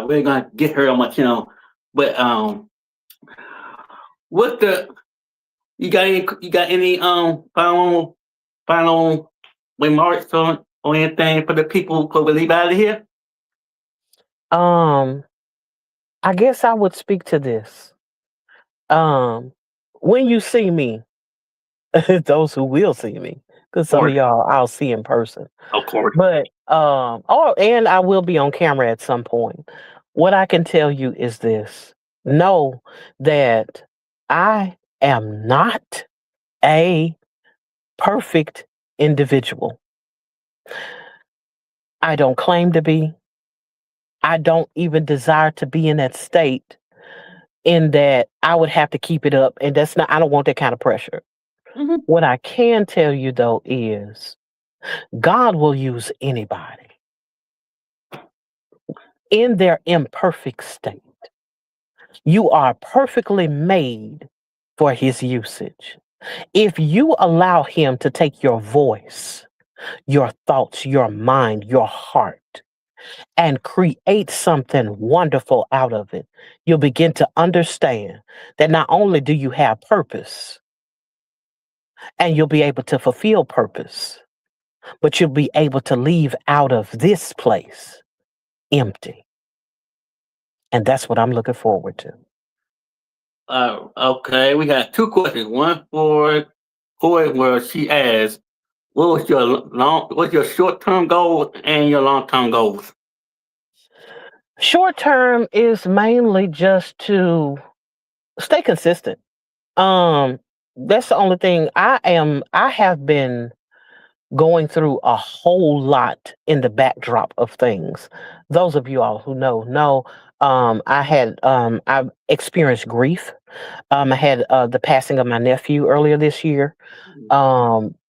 B: really gonna get her on my channel. But what the you got any final remarks on anything for the people before we leave out of here?
C: Um, I guess I would speak to this. Um, when you see me, those who will see me, because
B: Of
C: some of
B: course,
C: y'all I'll see in person.
B: of course.
C: But oh, and I will be on camera at some point. What I can tell you is this: know that I am not a perfect individual. I don't claim to be. I don't even desire to be in that state. In that I would have to keep it up, and that's not. I don't want that kind of pressure.
B: Mhm.
C: What I can tell you though is God will use anybody in their imperfect state. You are perfectly made for his usage. If you allow him to take your voice, your thoughts, your mind, your heart, and create something wonderful out of it, you'll begin to understand that not only do you have purpose and you'll be able to fulfill purpose, but you'll be able to leave out of this place empty. And that's what I'm looking forward to.
B: Okay, we got two questions. One for Corey, where she asks, what's your short term goals and your long term goals?"
C: Short term is mainly just to stay consistent. Um, that's the only thing I have been going through a whole lot in the backdrop of things. Those of you all who know, I've experienced grief. I had the passing of my nephew earlier this year.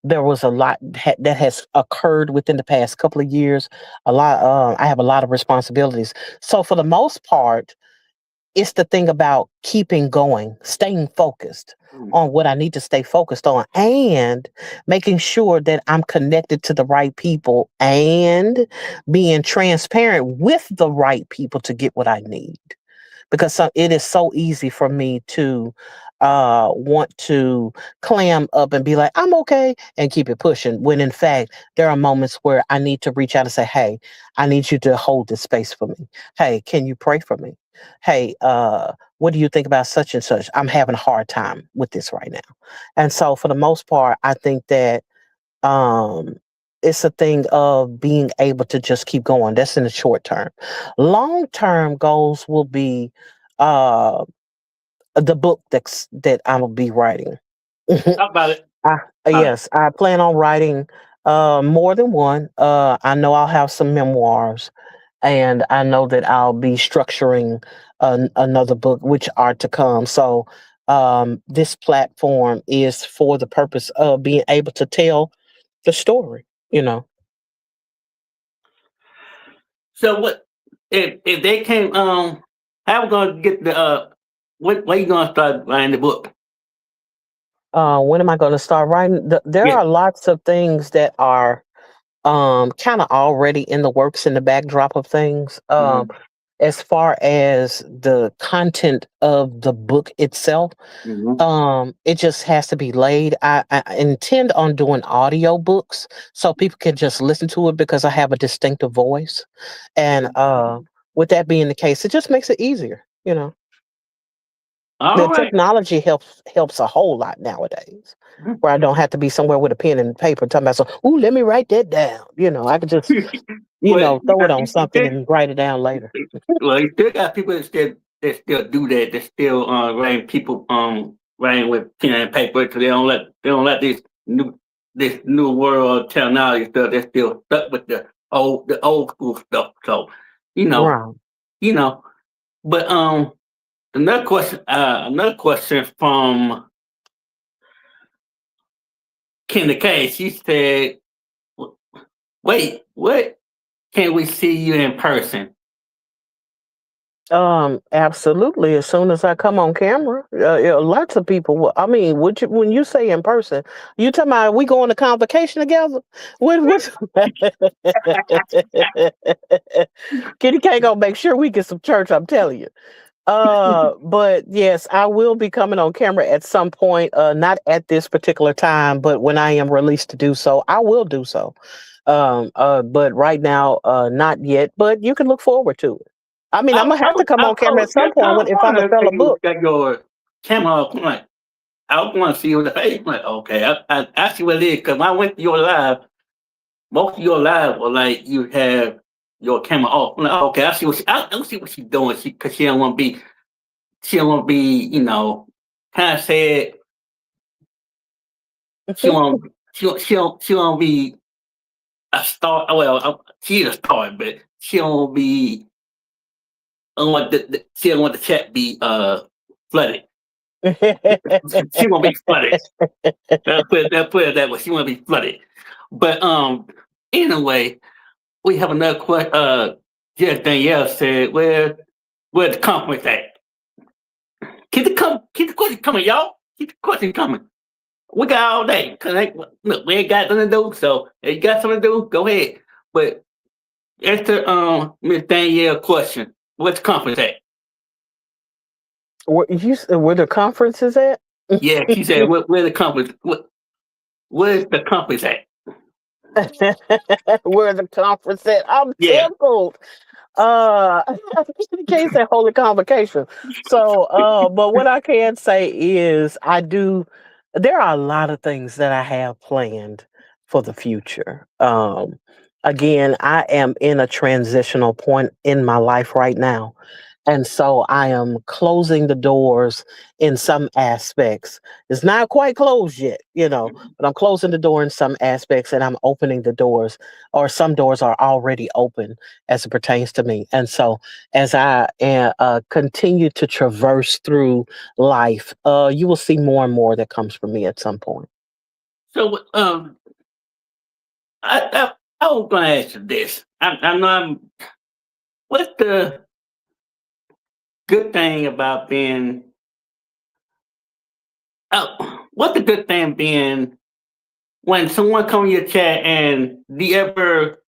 C: There was a lot that has occurred within the past couple of years. A lot. I have a lot of responsibilities. So for the most part, it's the thing about keeping going, staying focused on what I need to stay focused on, and making sure that I'm connected to the right people and being transparent with the right people to get what I need. Because it is so easy for me to want to clam up and be like, I'm okay, and keep it pushing. When in fact, there are moments where I need to reach out and say, hey, I need you to hold this space for me. Hey, can you pray for me? Hey, what do you think about such and such? I'm having a hard time with this right now. And so for the most part, I think that um it's a thing of being able to just keep going. That's in the short term. Long term goals will be uh the book that I will be writing.
B: Talk about it.
C: I,
B: About it.
C: yes, I plan on writing more than one. I know I'll have some memoirs, and I know that I'll be structuring another book, which are to come. So, this platform is for the purpose of being able to tell the story. You know,
B: So what if they came? How we gonna get the when you gonna start writing the book?
C: when am I going to start writing? There
B: Yeah.
C: are lots of things that are kind of already in the works in the backdrop of things.
B: Mm-hmm.
C: As far as the content of the book itself,
B: Mm-hmm.
C: it just has to be laid. I intend on doing audio books so people can just listen to it because I have a distinctive voice. And with that being the case, it just makes it easier, you know. The
B: All right.
C: technology helps a whole lot nowadays.
B: Mhm.
C: Where I don't have to be somewhere with a pen and paper talking about so, ooh, let me write that down. You know, I could just,
B: Well,
C: throw it
B: yeah,
C: on something and write it down later.
B: well, you still got people that still do that. That still writing people writing with pen and paper because they don't let this new world technology stuff. They're still stuck with the old school stuff. So you know
C: Right.
B: you know. But another question from Kendra K. She said, "Wait, what? Can we see you in person?"
C: Absolutely. As soon as I come on camera, lots of people. I mean, would you when you say in person, you talking about we going to convocation together? What? Kitty K gonna make sure we get some church. I'm telling you. But yes, I will be coming on camera at some point. Not at this particular time, but when I am released to do so, I will do so. But right now, not yet. But you can look forward to it. I mean, I'm gonna have to come on camera at some point when, if I'm gonna sell a
B: You
C: book.
B: got your camera up. I'm like, I want to see your face. I'm like, okay, I see what it is. Because when I went to your live, most of your live were like you have your camera off. I'm like, oh, okay, I see what she's doing. Because she don't want to be, kind of sad. She won't, she don't be a star. Well, she's a star, but she don't be. I don't want she don't want the chat be flooded. She won't be flooded. They'll put it that way. She won't be flooded. But anyway, we have another question. Just Danielle said, where's the conference at? Keep the question coming, y'all. Keep the question coming. We got all day. Look, we ain't got nothing to do. So if you got something to do, go ahead. But answer Miss Danielle question. Where's the conference at?
C: Where the conference is at?
B: Yeah, she said, where the conference? Where's the conference at?
C: Where the conference at? I'm
B: Yeah.
C: tickled. In case that holy convocation. So, but what I can say is there are a lot of things that I have planned for the future. Again, I am in a transitional point in my life right now. And so I am closing the doors in some aspects. It's not quite closed yet, but I'm closing the door in some aspects and I'm opening the doors, or some doors are already open as it pertains to me. And so as I continue to traverse through life, you will see more and more that comes from me at some point.
B: So I was gonna ask you this. I know what's the good thing about being what's the good thing being when someone comes in your chat, and do you ever,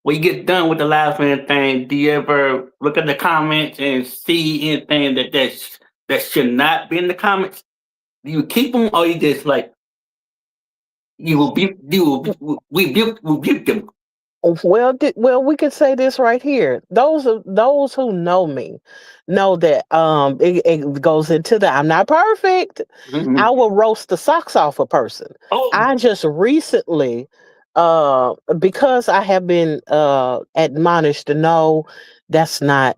B: when you get done with the live and everything, do you ever look at the comments and see anything that should not be in the comments? Do you keep them, or you just like you rebuke them?
C: Well, we could say this right here. Those who know me know that it goes into the I'm not perfect.
B: Mhm.
C: I will roast the socks off a person.
B: Oh,
C: I just recently Because I have been admonished to know that's not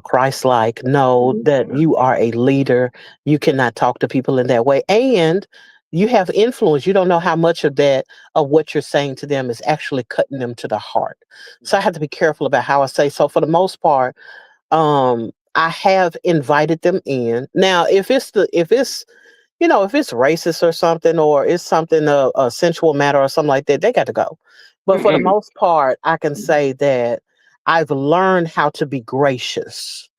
C: Christ-like. Know that you are a leader. You cannot talk to people in that way, and you have influence. You don't know how much of that of what you're saying to them is actually cutting them to the heart. So I have to be careful about how I say. So for the most part, I have invited them in. Now, if it's if it's racist or something, or it's something a sensual matter or something like that, they got to go. But for the
B: Mm-mm.
C: most part, I can say that I've learned how to be gracious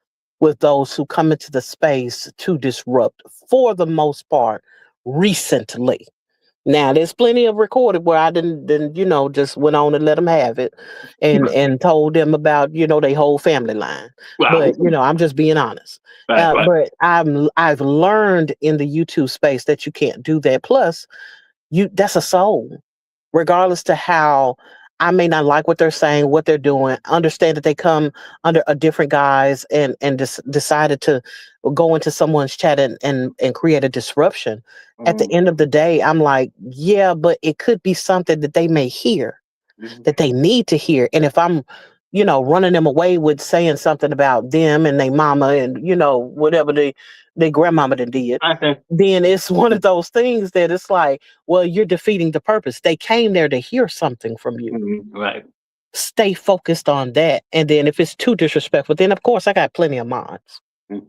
C: with those who come into the space to disrupt. For the most part, recently. Now, there's plenty of recorded where I didn't just went on and let them have it, and told them about their whole family line.
B: Wow.
C: But I'm just being honest.
B: Right, right.
C: But I've learned in the YouTube space that you can't do that. Plus, that's a soul, regardless to how I may not like what they're saying, what they're doing. Understand that they come under a different guise and decided to go into someone's chat and create a disruption. At the
B: Mm-hmm.
C: end of the day, I'm like, yeah, but it could be something that they may hear, that they need to hear. And if I'm, running them away with saying something about them and their mama and whatever they grandmama done did,
B: I think.
C: then it's one of those things that it's like, well, you're defeating the purpose. They came there to hear something from you.
B: Right.
C: Stay focused on that. And then if it's too disrespectful, then of course I got plenty of mods.
B: Mm.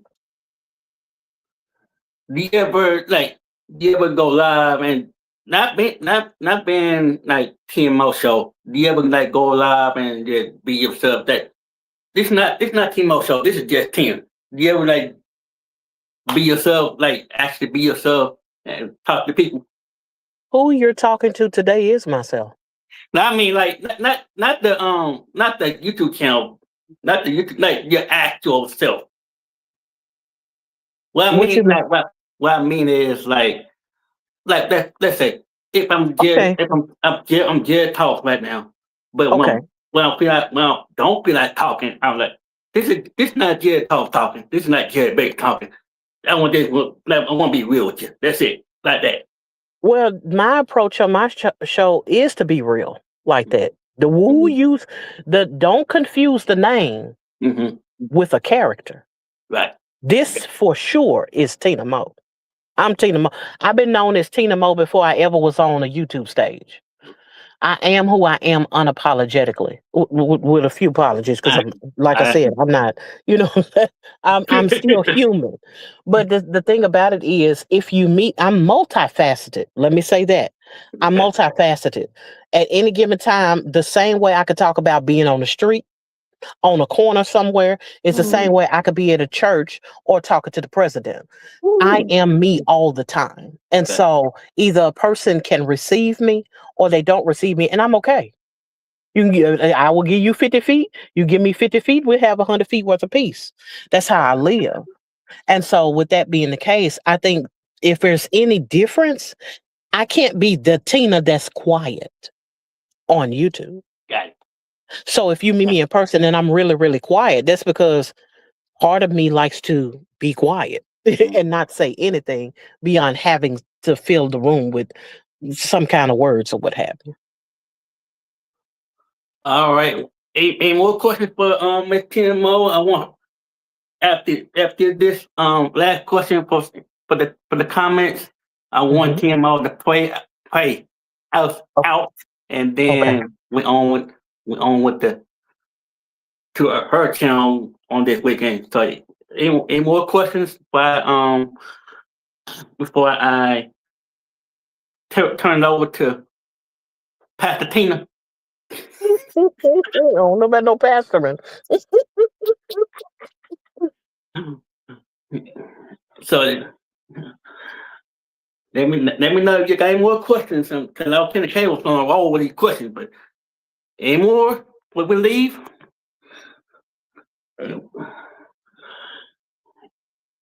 B: Do you ever do you ever go live and not being like TinaMoSho? Do you ever go live and just be yourself? That this not TinaMoSho. This is just Tina. Do you ever be yourself? Actually be yourself and talk to people.
C: Who you're talking to today is myself.
B: Now I mean not the YouTube channel, not the YouTube your actual self. What I
C: What you
B: mean
C: mean?
B: what I mean is let's say if
C: Okay.
B: I'm Jared talk right now, but
C: Okay.
B: when I don't feel like talking, I'm like this not Jared talking. This is not Jared Baker talking. I want to be real with you. That's it, like that.
C: Well, my approach on my show is to be real like that. The woo
B: Mm-hmm.
C: use the don't confuse the name
B: Mm-hmm.
C: with a character.
B: Right.
C: This for sure is Tina Mo. I'm Tina Mo. I've been known as Tina Mo before I ever was on a YouTube stage. I am who I am unapologetically, with a few apologies, because
B: I,
C: I'm, like I
B: I,
C: said, I'm not, you know, I'm still human. But the thing about it is, if you meet, I'm multifaceted. Let me say that I'm multifaceted. At any given time, the same way I could talk about being on the street, on a corner somewhere, is the same way I could be at a church or talking to the president. I am me all the time. And so either a person can receive me or they don't receive me, and I'm okay. I will give you 50 feet. You give me 50 feet, we'll have 100 feet worth of peace. That's how I live. And so, with that being the case, I think if there's any difference, I can't be the Tina that's quiet on YouTube.
B: got it.
C: So, if you meet me in person and I'm really, really quiet, that's because part of me likes to be quiet and not say anything beyond having to fill the room with some kind of words or what have you.
B: All right. Any more questions for Miss Tina Mo? I want after this last question for the comments, I want
C: Hmm.
B: Tina Mo to play out, and
C: Okay.
B: then we on with the to her channel on this weekend. So any more questions before I turn it over to Pastor Tina?
C: I don't know about no pastoring.
B: So let me know if you got any more questions. Because I was Kenny K was going to roll with these questions, but any more? Will we leave?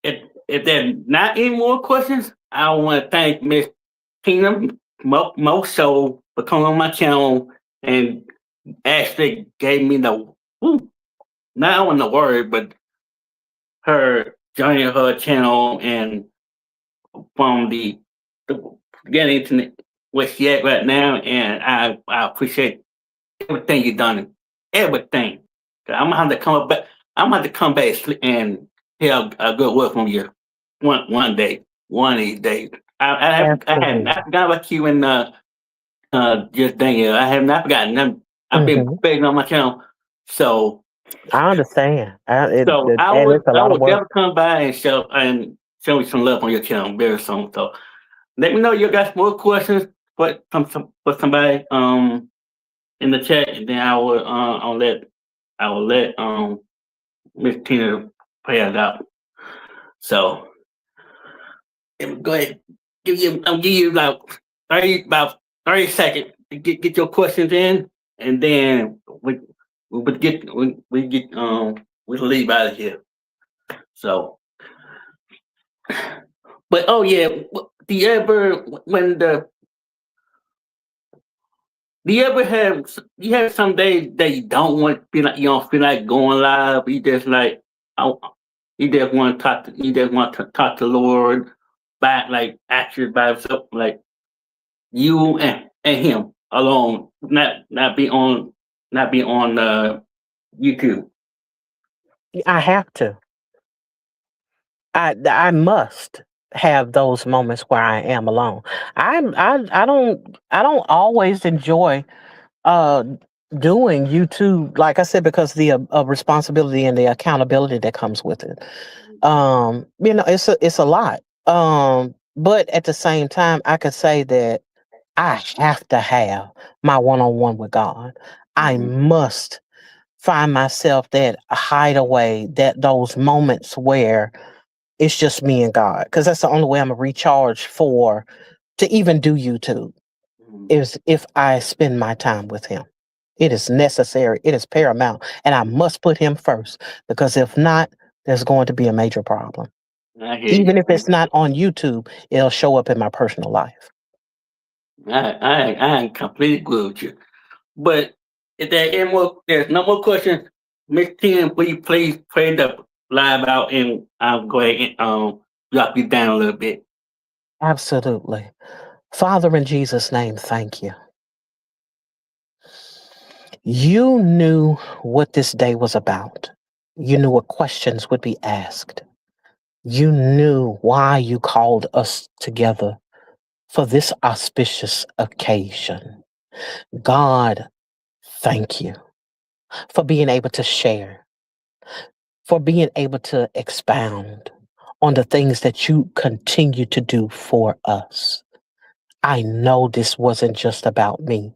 B: If there's not any more questions, I want to thank Miss Tina Moso for coming on my channel and actually gave me not only the word, but her joining her channel and from the getting where she at right now, and I appreciate everything you done, everything. I'm gonna have to come back. I'm gonna have to come back and hear a good word from you one day, one of these days. I have
C: Absolutely.
B: not forgot about you and just Daniel. I have not forgotten them. I've been
C: Hmm.
B: begging on my channel, so
C: I understand. And it's a
B: I
C: lot of
B: would
C: work.
B: never come by and show me some love on your channel very soon. So let me know you got more questions for somebody in the chat, and then I will let Miss Tina play it out. So go ahead, I'll give you about 30 seconds to get your questions in, and then we'll leave out of here. So, but oh yeah, do you ever when the do you ever have you have some days that you don't want to feel like you don't feel like going live? You just like I, you just want to talk. You just want to talk to the Lord back, like actually by himself, like you and him alone, not be on YouTube.
C: I have to. I must have those moments where I am alone. I don't always enjoy uh doing YouTube, like I said, because the responsibility and the accountability that comes with it. It's a lot. But at the same time, I could say that I have to have my one-on-one with God. I
B: Mhm.
C: must find myself that hideaway, that those moments where it's just me and God, because that's the only way I'm gonna recharge for to even do YouTube
B: Mhm.
C: is if I spend my time with Him. It is necessary. It is paramount, and I must put Him first because if not, there's going to be a major problem.
B: I hear
C: Even
B: you.
C: if it's not on YouTube, it'll show up in my personal life.
B: I completely agree with you. But if there's no more questions, Miss Tina, will you please play the live out and I'll go ahead and drop you down a little bit.
C: Absolutely. Father, in Jesus' name, thank you. You knew what this day was about. You knew what questions would be asked. You knew why you called us together for this auspicious occasion. God, thank you for being able to share, for being able to expound on the things that you continue to do for us. I know this wasn't just about me,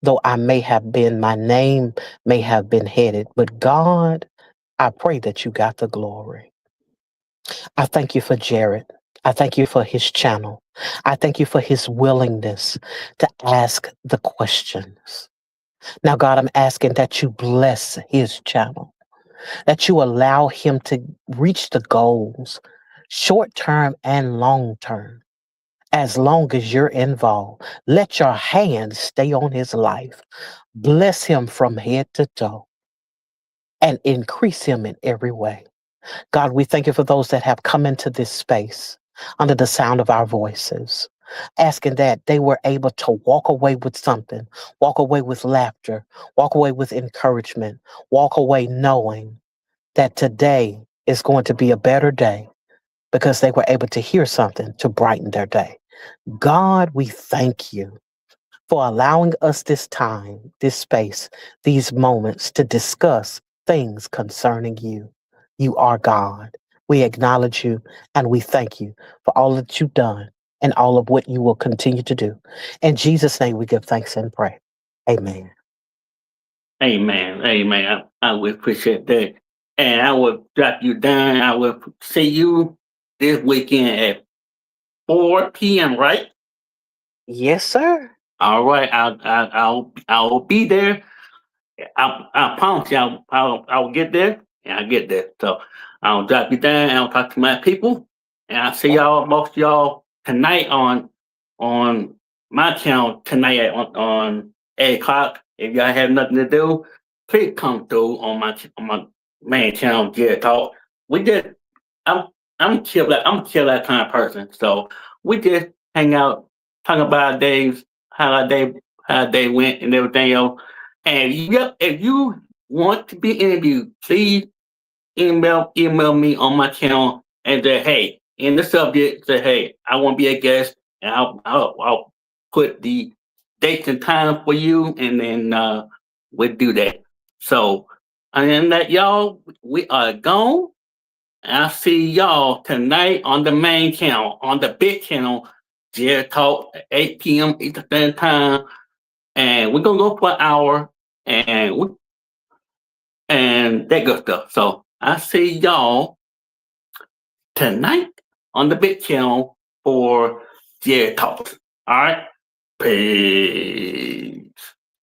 C: though my name may have been headed, but God, I pray that you got the glory. I thank you for Jarrett. I thank you for his channel. I thank you for his willingness to ask the questions. Now, God, I'm asking that you bless his channel, that you allow him to reach the goals, short term and long term. As long as you're involved, let your hand stay on his life. Bless him from head to toe and increase him in every way. God, we thank you for those that have come into this space under the sound of our voices, asking that they were able to walk away with something, walk away with laughter, walk away with encouragement, walk away knowing that today is going to be a better day because they were able to hear something to brighten their day. God, we thank you for allowing us this time, this space, these moments to discuss things concerning you. You are God. We acknowledge you and we thank you for all that you've done and all of what you will continue to do. In Jesus' name, we give thanks and pray. Amen.
B: Amen. Amen. I would appreciate that. And I will drop you down. I will see you this weekend at 4 p.m., right?
C: Yes, sir.
B: All right. I'll be there. I promise you I'll get there and I'll get there. So I'll drop you down and I'll talk to my people. And I'll see most of y'all tonight on my channel tonight on 8 o'clock. If y'all have nothing to do, please come through on my main channel, Jarrett Talk. We just I'm I'm chill that kind of person. So we just hang out, talk about our days, how they went and everything else. And if you want to be interviewed, please email me on my channel and say, hey, in the subject, say, hey, I want to be a guest, and I'll put the dates and time for you, and then we'll do that. So, and then that y'all, we are gone. And I'll see y'all tonight on the main channel, on the big channel, Jarrett Talk at 8 p.m. Eastern Standard Time. And we're gonna go for an hour and that good stuff. So I see y'all tonight on the big channel for Jarrett Talks. All right, peace.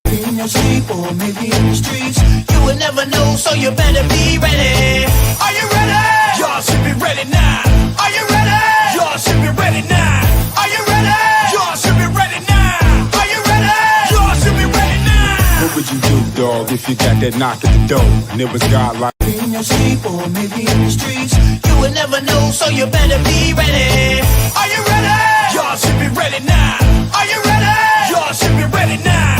A: In your sleep or maybe in the streets, you will never know, so you better be ready. Are you ready? Y'all should be ready now. Are you ready? Y'all should be ready now. Are you ready? Y'all should be ready now. Are you ready? Y'all should be ready now.
D: What would you do, dog, if you got that knock at the door and it was God like?
A: In your sleep or maybe in the streets, you will never know, so you better be ready. Are you ready? Y'all should be ready now. Are you ready? Y'all should be ready now.